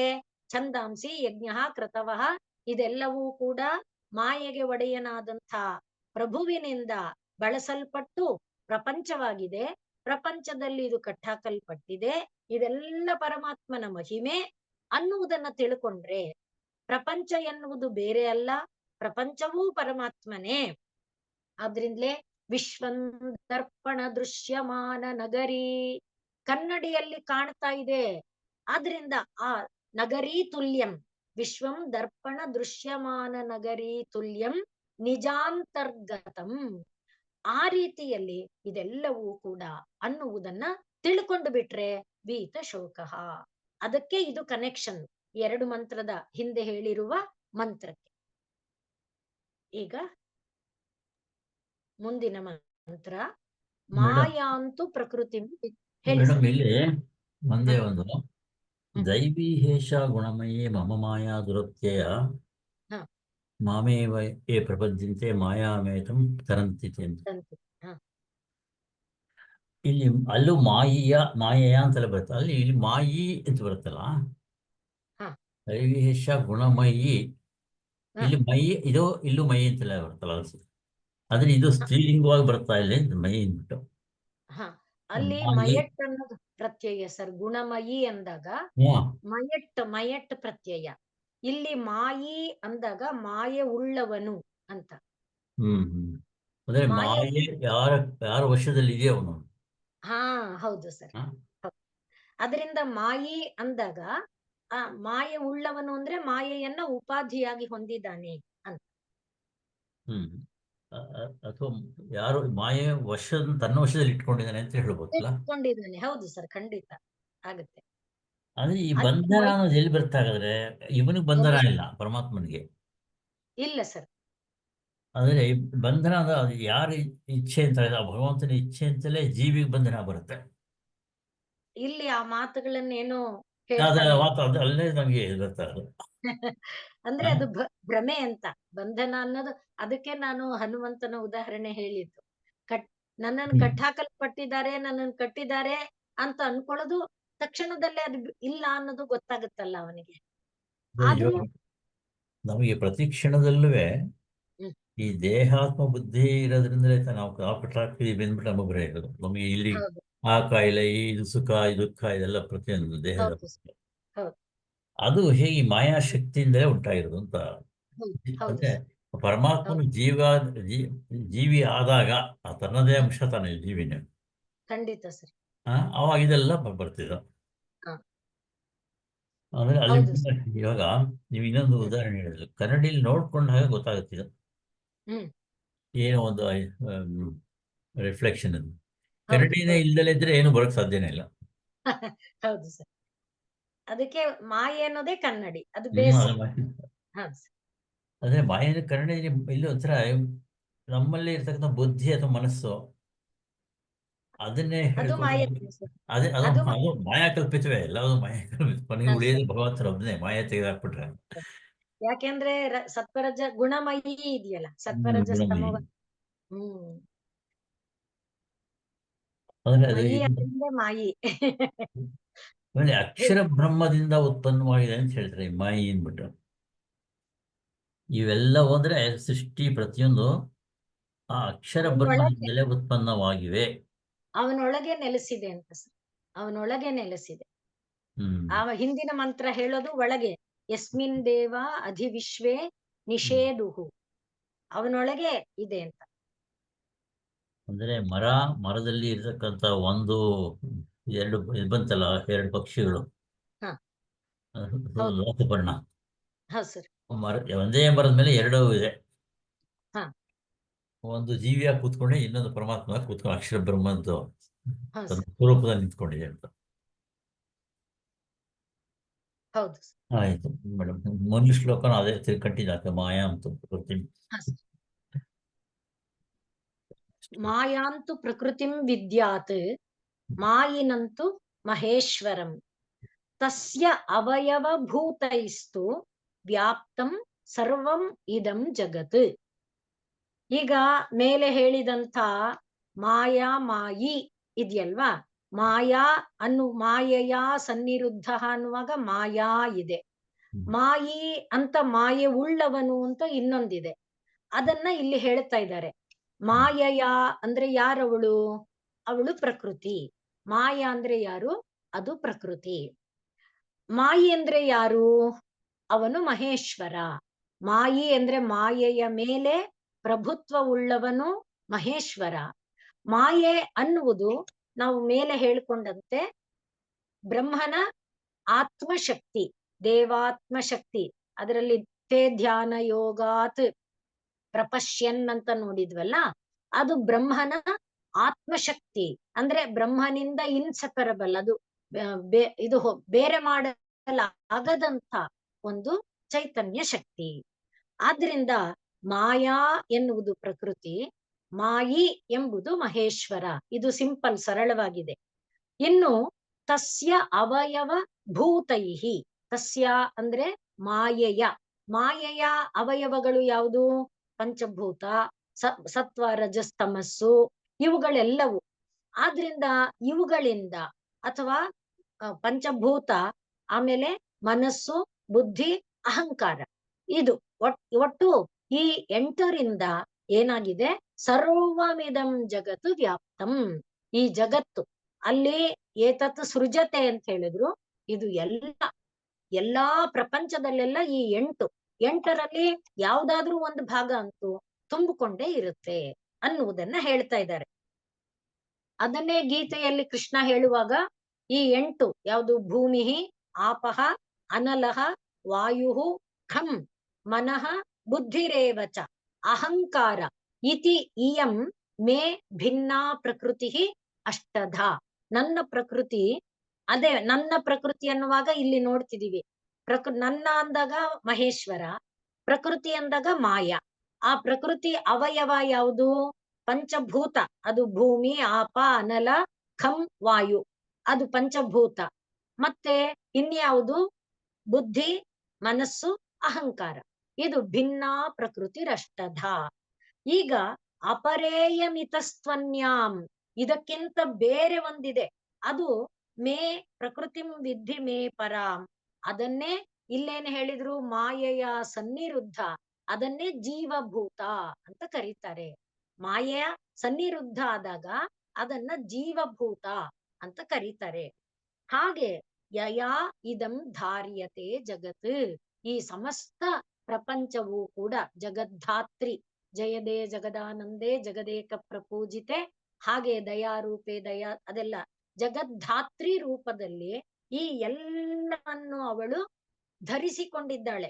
ಛಂದಾಂಸಿ ಯಜ್ಞ ಕೃತವಃ, ಇದೆಲ್ಲವೂ ಕೂಡ ಮಾಯೆಗೆ ಒಡೆಯನಾದಂಥ ಪ್ರಭುವಿನಿಂದ ಬಳಸಲ್ಪಟ್ಟು ಪ್ರಪಂಚವಾಗಿದೆ. ಪ್ರಪಂಚದಲ್ಲಿ ಇದು ಕಟ್ಟಾಕಲ್ಪಟ್ಟಿದೆ. ಇದೆಲ್ಲ ಪರಮಾತ್ಮನ ಮಹಿಮೆ ಅನ್ನುವುದನ್ನ ತಿಳ್ಕೊಂಡ್ರೆ, ಪ್ರಪಂಚ ಎನ್ನುವುದು ಬೇರೆ ಅಲ್ಲ, ಪ್ರಪಂಚವೂ ಪರಮಾತ್ಮನೇ. ಆದ್ರಿಂದಲೇ ವಿಶ್ವಂ ದರ್ಪಣ ದೃಶ್ಯಮಾನ ನಗರಿ, ಕನ್ನಡಿಯಲ್ಲಿ ಕಾಣ್ತಾ ಇದೆ. ಆದ್ರಿಂದ ಆ ನಗರೀ ತುಲ್ಯಂ, ವಿಶ್ವಂ ದರ್ಪಣ ದೃಶ್ಯಮಾನ ನಗರೀ ತುಲ್ಯಂ ನಿಜಾಂತರ್ಗತಂ. ಆ ರೀತಿಯಲ್ಲಿ ಇದೆಲ್ಲವೂ ಕೂಡ ಅನ್ನುವುದನ್ನ ತಿಳ್ಕೊಂಡು ಬಿಟ್ರೆ ವೀತ ಶೋಕ. ಅದಕ್ಕೆ ಇದು ಕನೆಕ್ಷನ್ ಎರಡು ಮಂತ್ರದ ಹಿಂದೆ ಹೇಳಿರುವ ಮಂತ್ರಕ್ಕೆ. ಈಗ ಮುಂದಿನ ಮಂತ್ರ ಮಾಯಾಂತು ಪ್ರಕೃತಿ. ಮೇಡಮ್, ಇಲ್ಲಿ ಒಂದೇ ಒಂದು ದೈವಿ ಹೇಷ ಗುಣಮಯೇ ಮಮ ಮಾಯಾ ದುರತ್ಯಯ ಮಾಮೇವ ಏ ಪ್ರಪಂಚಂತೆ ಮಾಯಾಮೇತಂ ತರಂತಿತೆ ಅಂತ. ಇಲ್ಲಿ ಅಲ್ಲೂ ಮಾಯೆಯ ಅಂತೆಲ್ಲ ಬರುತ್ತೆ, ಅಲ್ಲಿ ಇಲ್ಲಿ ಮಾಯಿ ಅಂತ ಬರುತ್ತಲ್ಲ. ದೈವಿ ಹೇಷ ಗುಣಮಯಿ, ಇಲ್ಲಿ ಮೈ, ಇಲ್ಲೂ ಮೈ ಅಂತೆಲ್ಲ ಬರುತ್ತಲ್ಲ. ಆದ್ರೆ ಇದು ಸ್ತ್ರೀಲಿಂಗವಾಗಿ ಬರ್ತಾ ಇಲ್ಲ ಮೈ ಅಂದ್ಬಿಟ್ಟು. ಅಲ್ಲಿ ಮಯಟ್ ಅನ್ನೋದು ಪ್ರತ್ಯಯ ಸರ್. ಗುಣಮಯಿ ಅಂದಾಗ ಮಯಟ್ ಪ್ರತ್ಯಯ. ಇಲ್ಲಿ ಮಾಯಿ ಅಂದಾಗ ಮಾಯೆ ಉಳ್ಳವನು ಅಂತ. ಅಂದ್ರೆ ಮಾಯೆ ಯಾರ ವಶದಲ್ಲಿ ಇದೆಯೋ ಅವನು. ಹೌದು ಸರ್. ಅದರಿಂದ ಮಾಯಿ ಅಂದಾಗ ಆ ಮಾಯೆ ಉಳ್ಳವನು ಅಂದ್ರೆ ಮಾಯೆಯನ್ನ ಉಪಾಧಿಯಾಗಿ ಹೊಂದಿದ್ದಾನೆ ಅಂತ. ಅಥವಾ ಯಾರು ಮಾಯೆ ತನ್ನ ವಶದಲ್ಲಿ ಇಟ್ಕೊಂಡಿದ್ದಾನೆ ಅಂತ ಹೇಳ್ಬೋದಲ್ಲ. ಇಟ್ಕೊಂಡಿದ್ದಾನೆ, ಹೌದು ಸರ್, ಖಂಡಿತ ಆಗುತ್ತೆ. ಆದ್ರೆ ಈ ಬಂಧನ ಅನ್ನೋದು ಎಲ್ಲಿ ಬರ್ತಾ ಹಾಗಾದ್ರೆ? ಇವನಿಗೆ ಬಂಧನ ಇಲ್ಲ, ಪರಮಾತ್ಮನಿಗೆ ಇಲ್ಲ ಸರ್. ಆದ್ರೆ ಬಂಧನ ಅದು ಯಾರ ಇಚ್ಛೆ ಅಂತ, ಭಗವಂತನ ಇಚ್ಛೆ ಅಂತಲೇ ಜೀವಿಗೆ ಬಂಧನ ಬರುತ್ತೆ. ಇಲ್ಲಿ ಆ ಮಾತುಗಳನ್ನೇನು ಅಲ್ಲೇ ನಮ್ಗೆ ಬರ್ತಾ ಅದು ಅಂದ್ರೆ ಅದು ಭ್ರಮೆ ಅಂತ. ಬಂಧನ ಅನ್ನೋದು, ಅದಕ್ಕೆ ನಾನು ಹನುಮಂತನ ಉದಾಹರಣೆ ಹೇಳಿದ್ದು. ನನ್ನನ್ನು ಕಟ್ಟಾಕಲ್ಪಟ್ಟಿದ್ದಾರೆ, ನನ್ನನ್ನು ಕಟ್ಟಿದ್ದಾರೆ ಅಂತ ಅನ್ಕೊಳ್ಳೋದು ತಕ್ಷಣದಲ್ಲೇ ಅದು ಇಲ್ಲ ಅನ್ನೋದು ಗೊತ್ತಾಗುತ್ತಲ್ಲ ಅವನಿಗೆ. ನಮಗೆ ಪ್ರತಿ ಕ್ಷಣದಲ್ಲೂ ಈ ದೇಹಾತ್ಮ ಬುದ್ಧಿ ಇರೋದ್ರಿಂದಲೇ ನಾವು ಕಟ್ಟಾಕ್ತಿದೀವಿ ಬಂದ್ಬಿಟ್ಟು ನಮಗೆ ಬರ ಇರೋದು. ನಮಗೆ ಇಲ್ಲಿ ಆ ಕಾಯಿಲೆ, ಇದು ಸುಖ, ಈ ದುಃಖ, ಇದೆಲ್ಲ ಪ್ರತಿಯೊಂದು ದೇಹದ ಅದು ಹೇಗೆ ಮಾಯಾಶಕ್ತಿಯಿಂದಲೇ ಉಂಟಾಗಿರೋದು ಅಂತ. ಅಂದ್ರೆ ಪರಮಾತ್ಮನು ಜೀವಿ ಆದಾಗ ತನ್ನದೇ ಅಂಶ ತಾನೆ ಜೀವಿನ, ಖಂಡಿತ ಸರ್. ಅವಾಗ ಇದೆಲ್ಲ ಬರ್ತಿದ್ದ. ಅಂದ್ರೆ ಅಲ್ಲಿ ಇವಾಗ ನೀವು ಇನ್ನೊಂದು ಉದಾಹರಣೆ ಹೇಳಿದ್ರು, ಕನ್ನಡಿಯಲ್ಲಿ ನೋಡ್ಕೊಂಡ ಹಾಗೆ ಗೊತ್ತಾಗುತ್ತಿದೆ ಏನೋ ಒಂದು ರಿಫ್ಲೆಕ್ಷನ್. ಅದು ಕನ್ನಡಿನೇ ಇಲ್ದಲೇ ಇದ್ರೆ ಏನು ಬರೋಕ್ ಸಾಧ್ಯನೇ ಇಲ್ಲ. ಹೌದು ಸರ್. ಅದಕ್ಕೆ ಮಾಯೆ ಅನ್ನೋದೇ ಕನ್ನಡಿ, ಅದು ಅದೇ ಮಾಯೆ ಕನ್ನಡಿ. ಇಲ್ಲಿ ಒಂಥರ ನಮ್ಮಲ್ಲಿ ಇರ್ತಕ್ಕಂಥ ಬುದ್ಧಿ ಅಥವಾ ಮನಸ್ಸು ಅದನ್ನೇ ಅದು ಮಾಯಾ ಕಲ್ಪಿತವೇ, ಎಲ್ಲವೂ ಮಾಯಾ ಕಲ್ಪಿತ. ಕೊನೆಗೆ ಉಳಿಯೋದು ಭಗವಂತನ ಒಬ್ಬನೇ. ಮಾಯಾ ತೆಗೆದಾಕ್ಬಿಟ್ರೆ, ಯಾಕೆಂದ್ರೆ ಸತ್ವರಜ ಗುಣಮಯಿ ಇದೆಯಲ್ಲ, ಸತ್ವರಜ ಸ್ತಮವ. ಮಾಯಿ ಅಕ್ಷರ ಬ್ರಹ್ಮದಿಂದ ಉತ್ಪನ್ನವಾಗಿದೆ ಅಂತ ಹೇಳ್ತಾರೆ ಮಾಯಿ ಅಂದ್ಬಿಟ್ಟು. ಇವೆಲ್ಲ ಹೋದ್ರೆ ಸೃಷ್ಟಿ ಪ್ರತಿಯೊಂದು ಆ ಅಕ್ಷರ ಅವನೊಳಗೆ ಬ್ರಹ್ಮದಿಂದಲೇ ಉತ್ಪನ್ನವಾಗಿವೆ. ಅವನೊಳಗೆ ನೆಲೆಸಿದೆ ಅಂತ ಸರ್. ಅವನೊಳಗೆ ನೆಲೆಸಿದೆ. ಹ್ಮ್ ಆ ಹಿಂದಿನ ಮಂತ್ರ ಹೇಳೋದು ಒಳಗೆ ಯಸ್ಮಿನ್ ದೇವ ಅಧಿವಿಶ್ವೇ ನಿಷೇದುಹು, ಅವನೊಳಗೆ ಇದೆ ಅಂತ. ಅಂದ್ರೆ ಮರದಲ್ಲಿ ಇರ್ತಕ್ಕಂಥ ಒಂದು ಎರಡು ಇದು ಬಂತಲ್ಲ, ಎರಡು ಪಕ್ಷಿಗಳು, ಹ ಹೌದು ಲೋಕಪರ್ಣ. ಹೌದು ಸರ್. ಒಂದೇ ಮರದ ಮೇಲೆ ಎರಡು ಇದೆ. ಹ ಒಂದು ಜೀವಿಯಾಗಿ ಕೂತ್ಕೊಂಡೆ, ಇನ್ನೊಂದು ಪರಮಾತ್ಮ ಕೂತ್ಕೊಂಡು ಅಕ್ಷರ ಬ್ರಹ್ಮದ್ದು ಹೌದು ತನ್ನ ಸರ್. ಸ್ವರೂಪದಲ್ಲಿ ನಿಂತ್ಕೊಂಡಿದೆ ಅಂತ. ಹೌದು ಸರ್. ಆಯ್ತು ಮೇಡಮ್, ಮೊದಲು ಶ್ಲೋಕನ ಅದೇ ಕಂಟಿನ್ಯೂ ಆಗ್ತದೆ. ಮಾಯಾ ಅಂತ ಬರ್ತೀನಿ. ಹ ಸರ್. ಮಾಯಾಂತು ಪ್ರಕೃತಿಂ ವಿದ್ಯಾತ್ ಮಾಯಿನಂತು ಮಹೇಶ್ವರಂ ತಸ್ಯ ಅವಯವಭೂತೈಸ್ತು ವ್ಯಾಪ್ತಂ ಸರ್ವಂ ಇದಂ ಜಗತ್. ಈಗ ಮೇಲೆ ಹೇಳಿದಂಥ ಮಾಯಾ ಮಾಯಿ ಇದೆಯಲ್ವಾ, ಮಾಯಾ ಮಾಯೆಯ ಸನ್ನಿರುದ್ಧ ಅನ್ನುವಾಗ ಮಾಯಾ ಇದೆ, ಮಾಯಿ ಅಂತ ಮಾಯೆ ಉಳ್ಳವನು ಅಂತ ಇನ್ನೊಂದಿದೆ. ಅದನ್ನ ಇಲ್ಲಿ ಹೇಳ್ತಾ ಇದ್ದಾರೆ. ಮಾಯೆಯ ಅಂದ್ರೆ ಯಾರವಳು? ಅವಳು ಪ್ರಕೃತಿ. ಮಾಯಾ ಅಂದ್ರೆ ಯಾರು? ಅದು ಪ್ರಕೃತಿ. ಮಾಯಿ ಅಂದ್ರೆ ಯಾರು? ಅವನು ಮಹೇಶ್ವರ. ಮಾಯಿ ಅಂದ್ರೆ ಮಾಯೆಯ ಮೇಲೆ ಪ್ರಭುತ್ವ ಉಳ್ಳವನು ಮಹೇಶ್ವರ. ಮಾಯೆ ಅನ್ನುವುದು ನಾವು ಮೇಲೆ ಹೇಳಿಕೊಂಡಂತೆ ಬ್ರಹ್ಮನ ಆತ್ಮಶಕ್ತಿ, ದೇವಾತ್ಮಶಕ್ತಿ. ಅದರಲ್ಲಿ ತೇ ಧ್ಯಾನ ಯೋಗಾತ್ ಪ್ರಪಶ್ಯನ್ ಅಂತ ನೋಡಿದ್ವಲ್ಲ, ಅದು ಬ್ರಹ್ಮನ ಆತ್ಮಶಕ್ತಿ. ಅಂದ್ರೆ ಬ್ರಹ್ಮನಿಂದ ಇನ್ಸೆಪರಬಲ್, ಅದು ಇದು ಬೇರೆ ಮಾಡಲಾಗದಂತ ಒಂದು ಚೈತನ್ಯ ಶಕ್ತಿ. ಆದ್ರಿಂದ ಮಾಯಾ ಎನ್ನುವುದು ಪ್ರಕೃತಿ, ಮಾಯಿ ಎಂಬುದು ಮಹೇಶ್ವರ. ಇದು ಸಿಂಪಲ್, ಸರಳವಾಗಿದೆ. ಇನ್ನು ತಸ್ಯ ಅವಯವ ಭೂತೈಹಿ, ತಸ್ಯ ಅಂದ್ರೆ ಮಾಯೆಯ, ಮಾಯೆಯ ಅವಯವಗಳು ಯಾವುದು? ಪಂಚಭೂತ, ಸತ್ವ ರಜಸ್ತಮಸ್ಸು, ಇವುಗಳೆಲ್ಲವೂ. ಆದ್ರಿಂದ ಇವುಗಳಿಂದ ಅಥವಾ ಪಂಚಭೂತ, ಆಮೇಲೆ ಮನಸ್ಸು, ಬುದ್ಧಿ, ಅಹಂಕಾರ, ಇದು ಒಟ್ಟು ಈ 8ರಿಂದ ಏನಾಗಿದೆ? ಸರ್ವಮಿದಂ ಜಗತ್ತು ವ್ಯಾಪ್ತಂ. ಈ ಜಗತ್ತು, ಅಲ್ಲಿ ಏತತ್ ಸೃಜತೆ ಅಂತ ಹೇಳಿದ್ರು, ಇದು ಎಲ್ಲಾ ಪ್ರಪಂಚದಲ್ಲೆಲ್ಲ ಈ 8ರಲ್ಲಿ ಯಾವ್ದಾದ್ರೂ ಒಂದು ಭಾಗ ಅಂತೂ ತುಂಬಿಕೊಂಡೇ ಇರುತ್ತೆ ಅನ್ನುವುದನ್ನ ಹೇಳ್ತಾ ಇದ್ದಾರೆ. ಅದನ್ನೇ ಗೀತೆಯಲ್ಲಿ ಕೃಷ್ಣ ಹೇಳುವಾಗ ಈ 8 ಯಾವುದು? ಭೂಮಿ, ಆಪಃ, ಅನಲಃ, ವಾಯು, ಖಂ, ಮನಃ, ಬುದ್ಧಿರೇವಚ, ಅಹಂಕಾರ ಇತಿ ಇಯಂ ಮೇ ಭಿನ್ನಾ ಪ್ರಕೃತಿ ಅಷ್ಟಧ. ನನ್ನ ಪ್ರಕೃತಿ, ಅದೇ ನನ್ನ ಪ್ರಕೃತಿ ಅನ್ನುವಾಗ ಇಲ್ಲಿ ನೋಡ್ತಿದೀವಿ, ನನ್ನ ಅಂದಾಗ ಮಹೇಶ್ವರ, ಪ್ರಕೃತಿ ಅಂದಾಗ ಮಾಯಾ. ಆ ಪ್ರಕೃತಿ ಅವಯವ ಯಾವುದು? ಪಂಚಭೂತ, ಅದು ಭೂಮಿ, ಆಪ, ಅನಲ, ಖಂ, ವಾಯು, ಅದು ಪಂಚಭೂತ. ಮತ್ತೆ ಇನ್ಯಾವುದು? ಬುದ್ಧಿ, ಮನಸ್ಸು, ಅಹಂಕಾರ. ಇದು ಭಿನ್ನ ಪ್ರಕೃತಿರಷ್ಟಧ. ಈಗ ಅಪರೇಯಮಿತಸ್ತ್ವನ್ಯಾಂ, ಇದಕ್ಕಿಂತ ಬೇರೆ ಒಂದಿದೆ, ಅದು ಮೇ ಪ್ರಕೃತಿಂ ವಿದ್ಧಿ ಮೇ ಪರಾಂ. ಅದನ್ನೇ ಇಲ್ಲೇನು ಹೇಳಿದ್ರು? ಮಾಯೆಯ ಸನ್ನಿರುದ್ಧ, ಅದನ್ನೇ ಜೀವಭೂತ ಅಂತ ಕರೀತಾರೆ. ಮಾಯೆಯ ಸನ್ನಿರುದ್ಧ ಆದಾಗ ಅದನ್ನ ಜೀವಭೂತ ಅಂತ ಕರೀತಾರೆ. ಹಾಗೆ ಯಯಾ ಇದಂ ಧಾರ್ಯತೆ ಜಗತ್, ಈ ಸಮಸ್ತ ಪ್ರಪಂಚವೂ ಕೂಡ ಜಗದ್ಧಾತ್ರಿ, ಜಯದೇ ಜಗದಾನಂದೇ ಜಗದೇಕ ಪ್ರಪೂಜಿತೆ, ಹಾಗೆ ದಯಾರೂಪೆ ದಯಾ, ಅದೆಲ್ಲ ಜಗದ್ಧಾತ್ರಿ ರೂಪದಲ್ಲಿ ಈ ಎಲ್ಲವನ್ನು ಅವಳು ಧರಿಸಿಕೊಂಡಿದ್ದಾಳೆ.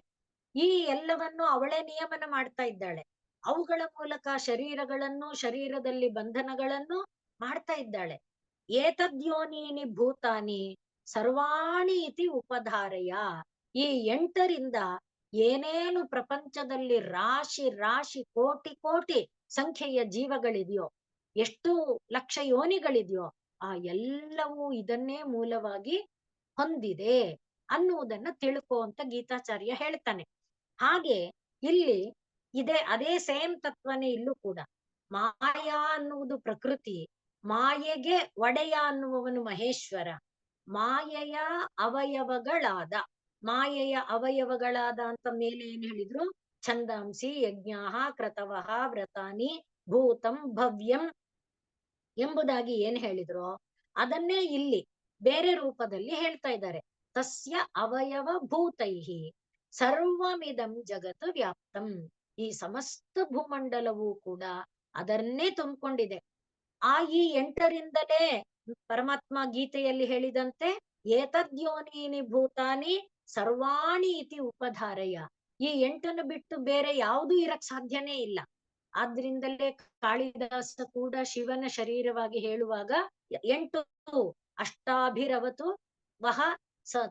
ಈ ಎಲ್ಲವನ್ನು ಅವಳೇ ನಿಯಮನ ಮಾಡ್ತಾ ಇದ್ದಾಳೆ. ಅವುಗಳ ಮೂಲಕ ಶರೀರಗಳನ್ನು, ಶರೀರದಲ್ಲಿ ಬಂಧನಗಳನ್ನು ಮಾಡ್ತಾ ಇದ್ದಾಳೆ. ಏತದ್ಯೋನೀನಿ ಭೂತಾನಿ ಸರ್ವಾಣಿ ಇತಿ ಉಪಧಾರಯ. ಈ 8ರಿಂದ ಏನೇನು ಪ್ರಪಂಚದಲ್ಲಿ ರಾಶಿ ರಾಶಿ ಕೋಟಿ ಕೋಟಿ ಸಂಖ್ಯೆಯ ಜೀವಗಳಿದೆಯೋ, ಎಷ್ಟು ಲಕ್ಷ ಯೋನಿಗಳಿದೆಯೋ, ಆ ಎಲ್ಲವೂ ಇದನ್ನೇ ಮೂಲವಾಗಿ ಹೊಂದಿದೆ ಅನ್ನುವುದನ್ನ ತಿಳ್ಕೋ ಅಂತ ಗೀತಾಚಾರ್ಯ ಹೇಳ್ತಾನೆ. ಹಾಗೆ ಇಲ್ಲಿ ಅದೇ ಸೇಮ್ ತತ್ವನೇ ಇಲ್ಲೂ ಕೂಡ. ಮಾಯಾ ಅನ್ನುವುದು ಪ್ರಕೃತಿ, ಮಾಯೆಗೆ ಒಡೆಯ ಅನ್ನುವವನು ಮಹೇಶ್ವರ. ಮಾಯೆಯ ಅವಯವಗಳಾದ ಅಂತ ಮೇಲೆ ಏನ್ ಹೇಳಿದ್ರು? ಛಂದಾಂಸಿ ಯಜ್ಞಾಃ ಕ್ರತವಃ ವ್ರತಾನಿ ಭೂತಂ ಭವ್ಯಂ ಎಂಬುದಾಗಿ ಏನ್ ಹೇಳಿದ್ರೋ ಅದನ್ನೇ ಇಲ್ಲಿ ಬೇರೆ ರೂಪದಲ್ಲಿ ಹೇಳ್ತಾ ಇದ್ದಾರೆ. ತಸ್ಯ ಅವಯವ ಭೂತೈಹಿ ಸರ್ವಮಿದಂ ಜಗತ್ ವ್ಯಾಪ್ತಂ. ಈ ಸಮಸ್ತ ಭೂಮಂಡಲವೂ ಕೂಡ ಅದನ್ನೇ ತುಂಬಿಕೊಂಡಿದೆ. ಆ ಈ 8ರಿಂದಲೇ ಪರಮಾತ್ಮ ಗೀತೆಯಲ್ಲಿ ಹೇಳಿದಂತೆ ಏತದ್ಯೋನೀನಿ ಭೂತಾನಿ ಸರ್ವಾಣಿ ಇತಿ ಉಪಧಾರಯ. ಈ 8ನ್ನು ಬಿಟ್ಟು ಬೇರೆ ಯಾವುದೂ ಇರಕ್ ಸಾಧ್ಯನೇ ಇಲ್ಲ. ಆದ್ರಿಂದಲೇ ಕಾಳಿದಾಸ ಕೂಡ ಶಿವನ ಶರೀರವಾಗಿ ಹೇಳುವಾಗ 8 ಅಷ್ಟಾಭಿರವತು ವಹ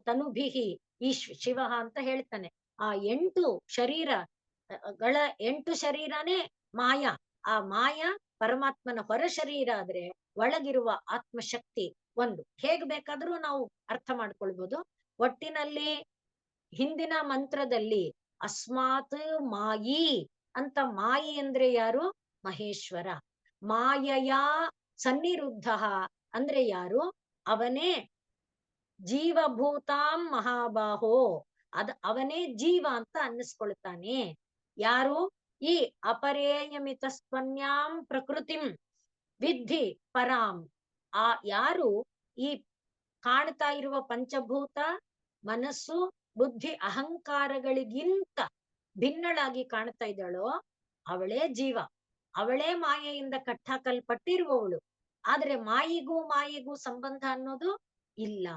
ತನುಭಿಹಿ ಈ ಶಿವ ಅಂತ ಹೇಳ್ತಾನೆ. ಆ 8 ಶರೀರಗಳ 8 ಶರೀರನೇ ಮಾಯ. ಆ ಮಾಯ ಪರಮಾತ್ಮನ ಹೊರ ಶರೀರ ಆದ್ರೆ ಒಳಗಿರುವ ಆತ್ಮಶಕ್ತಿ ಒಂದು. ಹೇಗ್ ಬೇಕಾದ್ರೂ ನಾವು ಅರ್ಥ ಮಾಡ್ಕೊಳ್ಬಹುದು. ಒಟ್ಟಿನಲ್ಲಿ ಹಿಂದಿನ ಮಂತ್ರದಲ್ಲಿ ಅಸ್ಮಾತ್ ಮಾಯಿ ಅಂತ, ಮಾಯಿ ಅಂದ್ರೆ ಯಾರು? ಮಹೇಶ್ವರ. ಮಾಯಯ ಸನ್ನಿರುದ್ಧ ಅಂದ್ರೆ ಯಾರು? ಅವನೇ ಜೀವಭೂತಾಂ ಮಹಾಬಾಹೋ. ಅವನೇ ಜೀವ ಅಂತ ಅನ್ನಿಸ್ಕೊಳ್ತಾನೆ. ಯಾರು? ಈ ಅಪರೇಯಮಿತ ಸ್ವನ್ಯಾಂ ಪ್ರಕೃತಿಂ ವಿದ್ಧಿ ಪರಾಂ. ಆ ಯಾರು ಈ ಕಾಣ್ತಾ ಇರುವ ಪಂಚಭೂತ ಮನಸ್ಸು ಬುದ್ಧಿ ಅಹಂಕಾರಗಳಿಗಿಂತ ಭಿನ್ನಳಾಗಿ ಕಾಣ್ತಾ ಇದ್ದಾಳೋ ಅವಳೇ ಜೀವ. ಅವಳೇ ಮಾಯೆಯಿಂದ ಕಟ್ಟಾಕಲ್ಪಟ್ಟಿರುವವಳು. ಆದ್ರೆ ಮಾಯಿಗೂ ಸಂಬಂಧ ಅನ್ನೋದು ಇಲ್ಲ.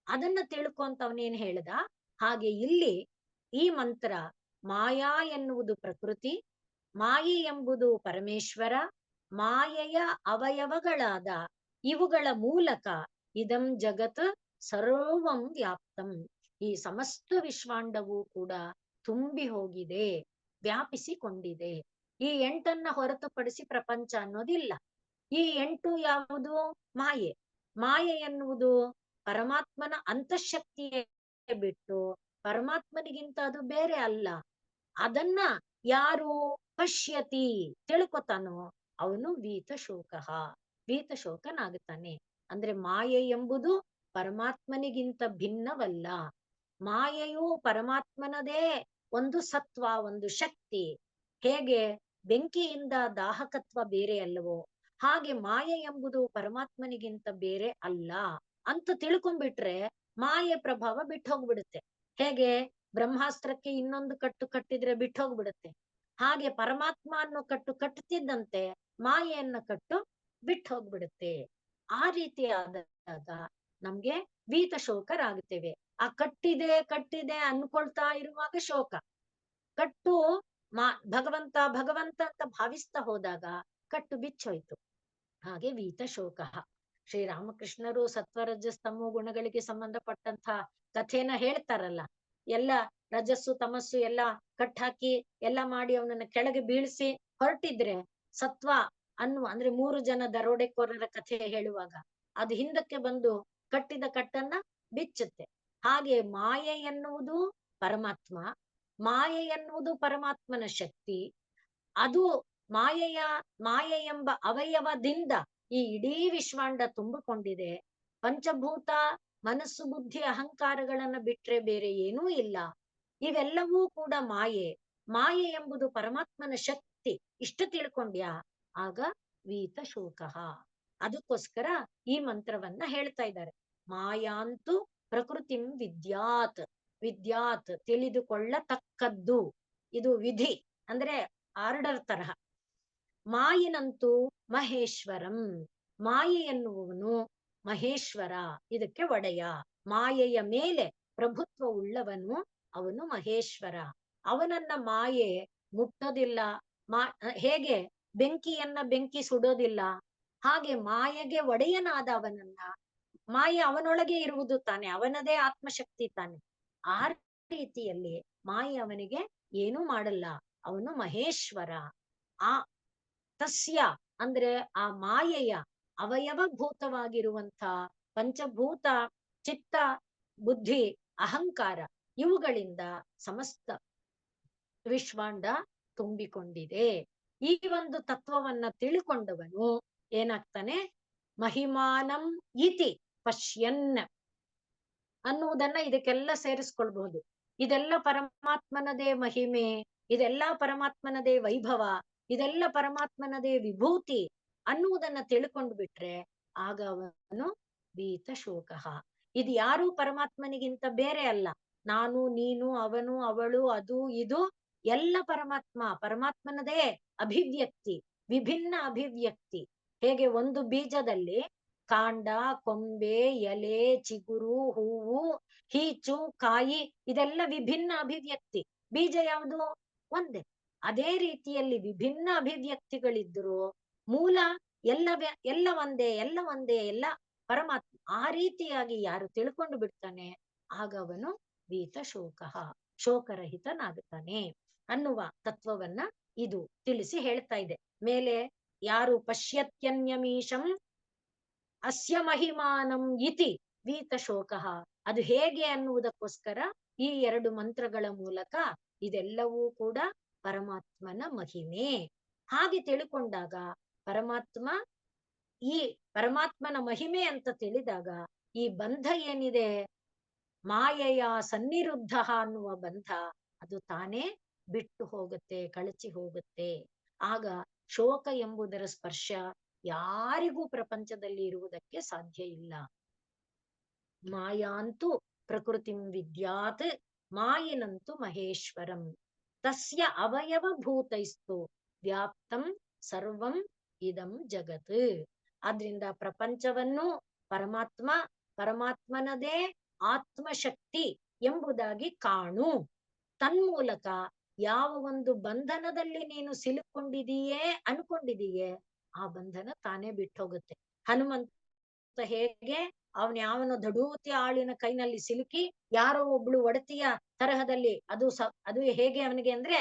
ಅದನ್ನ ತಿಳ್ಕೊಂತ ಅವನೇನ್ ಹೇಳ್ದ, ಹಾಗೆ ಇಲ್ಲಿ ಈ ಮಂತ್ರ ಮಾಯಾ ಎನ್ನುವುದು ಪ್ರಕೃತಿ, ಮಾಯೆ ಎಂಬುದು ಪರಮೇಶ್ವರ, ಮಾಯೆಯ ಅವಯವಗಳಾದ ಇವುಗಳ ಮೂಲಕ ಇದಂ ಜಗತ್ ಸರ್ವಂ ವ್ಯಾಪ್ತಂ. ಈ ಸಮಸ್ತ ವಿಶ್ವಾಂಡವೂ ಕೂಡ ತುಂಬಿ ಹೋಗಿದೆ, ವ್ಯಾಪಿಸಿಕೊಂಡಿದೆ. ಈ 8ನ್ನ ಹೊರತುಪಡಿಸಿ ಪ್ರಪಂಚ ಅನ್ನೋದಿಲ್ಲ. ಈ 8 ಯಾವುದು? ಮಾಯೆ. ಮಾಯೆ ಎನ್ನುವುದು ಪರಮಾತ್ಮನ ಅಂತಃಶಕ್ತಿಯೇ ಬಿಟ್ಟು ಪರಮಾತ್ಮನಿಗಿಂತ ಅದು ಬೇರೆ ಅಲ್ಲ. ಅದನ್ನ ಯಾರು ಪಶ್ಯತಿ ತಿಳ್ಕೊತಾನೋ ಅವನು ವೀತಶೋಕನಾಗುತ್ತಾನೆ. ಅಂದ್ರೆ ಮಾಯೆ ಎಂಬುದು ಪರಮಾತ್ಮನಿಗಿಂತ ಭಿನ್ನವಲ್ಲ. ಮಾಯೆಯು ಪರಮಾತ್ಮನದೇ ಒಂದು ಸತ್ವ, ಒಂದು ಶಕ್ತಿ. ಹೇಗೆ ಬೆಂಕಿಯಿಂದ ದಾಹಕತ್ವ ಬೇರೆ ಅಲ್ಲವೋ ಹಾಗೆ ಮಾಯೆ ಎಂಬುದು ಪರಮಾತ್ಮನಿಗಿಂತ ಬೇರೆ ಅಲ್ಲ ಅಂತ ತಿಳ್ಕೊಂಡ್ಬಿಟ್ರೆ ಮಾಯೆ ಪ್ರಭಾವ ಬಿಟ್ಟು ಹೋಗ್ಬಿಡುತ್ತೆ. ಹೇಗೆ ಬ್ರಹ್ಮಾಸ್ತ್ರಕ್ಕೆ ಇನ್ನೊಂದು ಕಟ್ಟು ಕಟ್ಟಿದ್ರೆ ಬಿಟ್ಟು ಹೋಗ್ಬಿಡುತ್ತೆ, ಹಾಗೆ ಪರಮಾತ್ಮ ಅನ್ನೋ ಕಟ್ಟು ಕಟ್ಟುತ್ತಿದ್ದಂತೆ ಮಾಯೆಯನ್ನ ಕಟ್ಟು ಬಿಟ್ಟು ಹೋಗ್ಬಿಡುತ್ತೆ. ಆ ರೀತಿ ಆದಾಗ ನಮ್ಗೆ ವೀತ ಶೋಕರಾಗುತ್ತೇವೆ. ಆ ಕಟ್ಟಿದೆ ಅನ್ಕೊಳ್ತಾ ಇರುವಾಗ ಶೋಕ, ಕಟ್ಟು ಭಗವಂತ ಅಂತ ಭಾವಿಸ್ತಾ ಹೋದಾಗ ಕಟ್ಟು ಬಿಚ್ಚೋಯ್ತು. ಹಾಗೆ ವೀತ ಶೋಕ. ಶ್ರೀರಾಮಕೃಷ್ಣರು ಸತ್ವರಜಸ್ತಮೋ ಗುಣಗಳಿಗೆ ಸಂಬಂಧಪಟ್ಟಂತ ಕಥೆನ ಹೇಳ್ತಾರಲ್ಲ. ಎಲ್ಲ ರಜಸ್ಸು ತಮಸ್ಸು ಎಲ್ಲ ಕಟ್ಟಾಕಿ ಎಲ್ಲ ಮಾಡಿ ಅವನನ್ನ ಕೆಳಗೆ ಬೀಳಿಸಿ ಹೊರಟಿದ್ರೆ ಸತ್ವ ಅಂದ್ರೆ 3 ಜನ ದರೋಡೆಕೋರರ ಕಥೆ ಹೇಳುವಾಗ ಅದು ಹಿಂದಕ್ಕೆ ಬಂದು ಕಟ್ಟಿದ ಕಟ್ಟನ್ನ ಬಿಚ್ಚುತ್ತೆ. ಹಾಗೆ ಮಾಯೆ ಎನ್ನುವುದು ಪರಮಾತ್ಮ, ಮಾಯೆ ಎನ್ನುವುದು ಪರಮಾತ್ಮನ ಶಕ್ತಿ. ಅದು ಮಾಯೆ ಎಂಬ ಅವಯವದಿಂದ ಈ ಇಡೀ ವಿಶ್ವಾಂಡ ತುಂಬಿಕೊಂಡಿದೆ. ಪಂಚಭೂತ ಮನಸ್ಸು ಬುದ್ಧಿ ಅಹಂಕಾರಗಳನ್ನ ಬಿಟ್ರೆ ಬೇರೆ ಏನೂ ಇಲ್ಲ. ಇವೆಲ್ಲವೂ ಕೂಡ ಮಾಯೆ ಎಂಬುದು ಪರಮಾತ್ಮನ ಶಕ್ತಿ. ಇಷ್ಟು ತಿಳ್ಕೊಂಡ್ಯಾ ಆಗ ವೀತ ಶೋಕ. ಅದಕ್ಕೋಸ್ಕರ ಈ ಮಂತ್ರವನ್ನ ಹೇಳ್ತಾ ಇದ್ದಾರೆ. ಮಾಯಾಂತು ಪ್ರಕೃತಿಂ ವಿದ್ಯಾತ್ ತಿಳಿದುಕೊಳ್ಳತಕ್ಕದ್ದು. ಇದು ವಿಧಿ ಅಂದ್ರೆ ಆರ್ಡರ್ ತರಹ. ಮಾಯಿನಂತೂ ಮಹೇಶ್ವರಂ. ಮಾಯೆ ಎನ್ನುವವನು ಮಹೇಶ್ವರ, ಇದಕ್ಕೆ ಒಡೆಯ. ಮಾಯೆಯ ಮೇಲೆ ಪ್ರಭುತ್ವ ಉಳ್ಳವನು ಅವನು ಮಹೇಶ್ವರ. ಅವನನ್ನ ಮಾಯೆ ಮುಟ್ಟೋದಿಲ್ಲ. ಹೇಗೆ ಬೆಂಕಿಯನ್ನ ಬೆಂಕಿ ಸುಡೋದಿಲ್ಲ, ಹಾಗೆ ಮಾಯೆಗೆ ಒಡೆಯನಾದ ಅವನನ್ನ, ಮಾಯೆ ಅವನೊಳಗೆ ಇರುವುದು ತಾನೆ, ಅವನದೇ ಆತ್ಮಶಕ್ತಿ ತಾನೆ. ಆ ರೀತಿಯಲ್ಲಿ ಮಾಯೆ ಅವನಿಗೆ ಏನೂ ಮಾಡಲ್ಲ, ಅವನು ಮಹೇಶ್ವರ. ಆ ತಸ್ಯ ಅಂದ್ರೆ ಆ ಮಾಯೆಯ ಅವಯವಭೂತವಾಗಿರುವಂತ ಪಂಚಭೂತ ಚಿತ್ತ ಬುದ್ಧಿ ಅಹಂಕಾರ ಇವುಗಳಿಂದ ಸಮಸ್ತ ವಿಶ್ವಾಂಡ ತುಂಬಿಕೊಂಡಿದೆ. ಈ ಒಂದು ತತ್ವವನ್ನ ತಿಳ್ಕೊಂಡವನು ಏನಾಗ್ತಾನೆ? ಮಹಿಮಾನಂ ಇತಿ ಪಶ್ಯನ್ ಅನ್ನುವುದನ್ನ ಇದಕ್ಕೆಲ್ಲ ಸೇರಿಸ್ಕೊಳ್ಬಹುದು. ಇದೆಲ್ಲ ಪರಮಾತ್ಮನದೇ ಮಹಿಮೆ ಇದೆಲ್ಲ ಪರಮಾತ್ಮನದೇ ವೈಭವ, ಇದೆಲ್ಲ ಪರಮಾತ್ಮನದೇ ವಿಭೂತಿ ಅನ್ನುವುದನ್ನ ತಿಳ್ಕೊಂಡು ಬಿಟ್ರೆ ಆಗ ಅವನು ಭೀತ ಶೋಕಃ. ಇದು ಯಾರೂ ಪರಮಾತ್ಮನಿಗಿಂತ ಬೇರೆ ಅಲ್ಲ. ನಾನು, ನೀನು, ಅವನು, ಅವಳು, ಅದು, ಇದು ಎಲ್ಲ ಪರಮಾತ್ಮನದೇ ಅಭಿವ್ಯಕ್ತಿ, ವಿಭಿನ್ನ ಅಭಿವ್ಯಕ್ತಿ. ಹೇಗೆ ಒಂದು ಬೀಜದಲ್ಲಿ ಕಾಂಡ, ಕೊಂಬೆ, ಎಲೆ, ಚಿಗುರು, ಹೂವು, ಹೀಚು, ಕಾಯಿ ಇದೆಲ್ಲ ವಿಭಿನ್ನ ಅಭಿವ್ಯಕ್ತಿ. ಬೀಜ ಯಾವುದು? ಒಂದೇ. ಅದೇ ರೀತಿಯಲ್ಲಿ ವಿಭಿನ್ನ ಅಭಿವ್ಯಕ್ತಿಗಳಿದ್ರು ಮೂಲ ಎಲ್ಲ ಒಂದೇ, ಎಲ್ಲ ಒಂದೇ, ಎಲ್ಲ ಪರಮಾತ್ಮ. ಆ ರೀತಿಯಾಗಿ ಯಾರು ತಿಳ್ಕೊಂಡು ಬಿಡ್ತಾನೆ ಆಗ ಅವನು ಭೀತ ಶೋಕಃ, ಶೋಕರಹಿತನಾಗುತ್ತಾನೆ ಅನ್ನುವ ತತ್ವವನ್ನ ಇದು ತಿಳಿಸಿ ಹೇಳ್ತಾ ಇದೆ. ಮೇಲೆ ಯಾರು ಪಶ್ಯತ್ಯನ್ಯಮೀಶಂ ಅಸ್ಯ ಮಹಿಮಾನಂ ಇತಿ ಭೀತ ಶೋಕಃ, ಅದು ಹೇಗೆ ಅನ್ನುವುದಕ್ಕೋಸ್ಕರ ಈ 2 ಮಂತ್ರಗಳ ಮೂಲಕ ಇದೆಲ್ಲವೂ ಕೂಡ ಪರಮಾತ್ಮನ ಮಹಿಮೆ. ಹಾಗೆ ತಿಳ್ಕೊಂಡಾಗ ಈ ಪರಮಾತ್ಮನ ಮಹಿಮೆ ಅಂತ ತಿಳಿದಾಗ ಈ ಬಂಧ ಏನಿದೆ, ಮಾಯೆಯ ಸನ್ನಿರುದ್ಧ ಅನ್ನುವ ಬಂಧ, ಅದು ತಾನೇ ಬಿಟ್ಟು ಹೋಗುತ್ತೆ, ಕಳಚಿ ಹೋಗುತ್ತೆ. ಆಗ ಶೋಕ ಎಂಬುದರ ಸ್ಪರ್ಶ ಯಾರಿಗೂ ಪ್ರಪಂಚದಲ್ಲಿ ಇರುವುದಕ್ಕೆ ಸಾಧ್ಯ ಇಲ್ಲ. ಮಾಯಾಂತು ಪ್ರಕೃತಿಂ ವಿದ್ಯಾತ್ ಮಾಯಿನಂತು ಮಹೇಶ್ವರಂ ತಸ್ಯ ಅವಯವ ಭೂತೈಸ್ತು ವ್ಯಾಪ್ತಂ ಸರ್ವಂ ಇದಂ ಜಗತ್. ಆದ್ರಿಂದ ಪ್ರಪಂಚವನ್ನು ಪರಮಾತ್ಮನದೇ ಆತ್ಮಶಕ್ತಿ ಎಂಬುದಾಗಿ ಕಾಣು. ತನ್ಮೂಲಕ ಯಾವ ಒಂದು ಬಂಧನದಲ್ಲಿ ನೀನು ಸಿಲುಕೊಂಡಿದೀಯೇ ಅನ್ಕೊಂಡಿದೀಯೇ ಆ ಬಂಧನ ತಾನೇ ಬಿಟ್ಟು ಹೋಗುತ್ತೆ. ಹನುಮಂತ ಹೇಗೆ ಯಾವನೋ ದಡೂತಿ ಆಳಿನ ಕೈನಲ್ಲಿ ಸಿಲುಕಿ ಯಾರೋ ಒಬ್ಳು ಒಡತಿಯ ತರಹದಲ್ಲಿ, ಅದು ಹೇಗೆ ಅವನಿಗೆ ಅಂದ್ರೆ,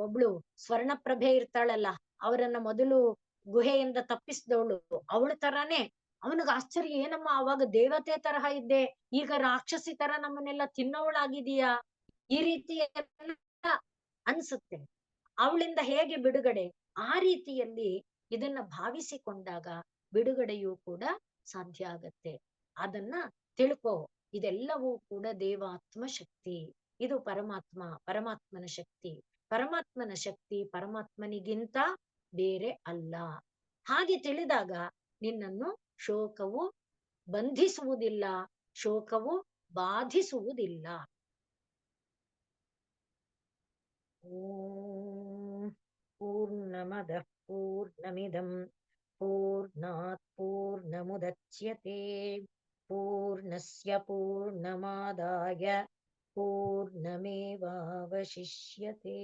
ಒಬ್ಳು ಸ್ವರ್ಣಪ್ರಭೆ ಇರ್ತಾಳಲ್ಲ, ಅವರನ್ನ ಮೊದಲು ಗುಹೆಯಿಂದ ತಪ್ಪಿಸಿದವಳು ಅವಳ ತರಾನೇ. ಅವನಿಗೆ ಆಶ್ಚರ್ಯ, ಏನಮ್ಮ ಅವಾಗ ದೇವತೆ ತರಹ ಇದ್ದೆ, ಈಗ ರಾಕ್ಷಸಿ ತರ ನಮ್ಮನ್ನೆಲ್ಲ ತಿನ್ನೋಳಾಗಿದೀಯಾ, ಈ ರೀತಿ ಅನ್ಸುತ್ತೆ. ಅವಳಿಂದ ಹೇಗೆ ಬಿಡುಗಡೆ? ಆ ರೀತಿಯಲ್ಲಿ ಇದನ್ನ ಭಾವಿಸಿಕೊಂಡಾಗ ಬಿಡುಗಡೆಯೂ ಕೂಡ ಸಾಧ್ಯ ಆಗತ್ತೆ. ಅದನ್ನ ತಿಳ್ಕೋ. ಇದೆಲ್ಲವೂ ಕೂಡ ದೇವಾತ್ಮ ಶಕ್ತಿ, ಇದು ಪರಮಾತ್ಮನ ಶಕ್ತಿ. ಪರಮಾತ್ಮನ ಶಕ್ತಿ ಪರಮಾತ್ಮನಿಗಿಂತ ಬೇರೆ ಅಲ್ಲ. ಹಾಗೆ ತಿಳಿದಾಗ ನಿನ್ನನ್ನು ಶೋಕವು ಬಂಧಿಸುವುದಿಲ್ಲ, ಶೋಕವು ಬಾಧಿಸುವುದಿಲ್ಲ. ಓಂ ಪೂರ್ಣಮದಃ ಪೂರ್ಣಮಿದಂ ಪೂರ್ಣಾತ್ ಪೂರ್ಣಮುದಚ್ಯತೆ ಪೂರ್ಣಸ್ಯ ಪೂರ್ಣಮಾದಾಯ ಪೂರ್ಣಮೇವಾವಶಿಷ್ಯತೆ.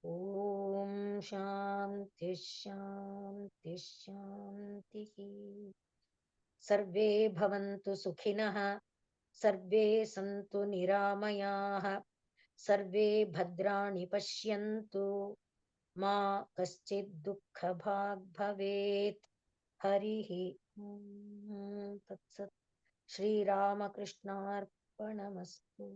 ಓಂ ಶಾಂತಿ ಶಾಂತಿ ಶಾಂತಿ. ಸರ್ವೇ ಭವಂತು ಸುಖಿನಃ, ಸರ್ವೇ ಸಂತು ನಿರಾಮಯಾಃ, ಸರ್ವೇ ಭದ್ರಾಣಿ ಪಶ್ಯಂತು, ಮಾ ಕಶ್ಚಿತ್ ದುಃಖಭಾಗ್ ಭವೇತ್. ಹರಿಃ ಓಂ ತತ್ಸತ್. ಶ್ರೀರಾಮಕೃಷ್ಣಾರ್ಪಣಮಸ್ತು.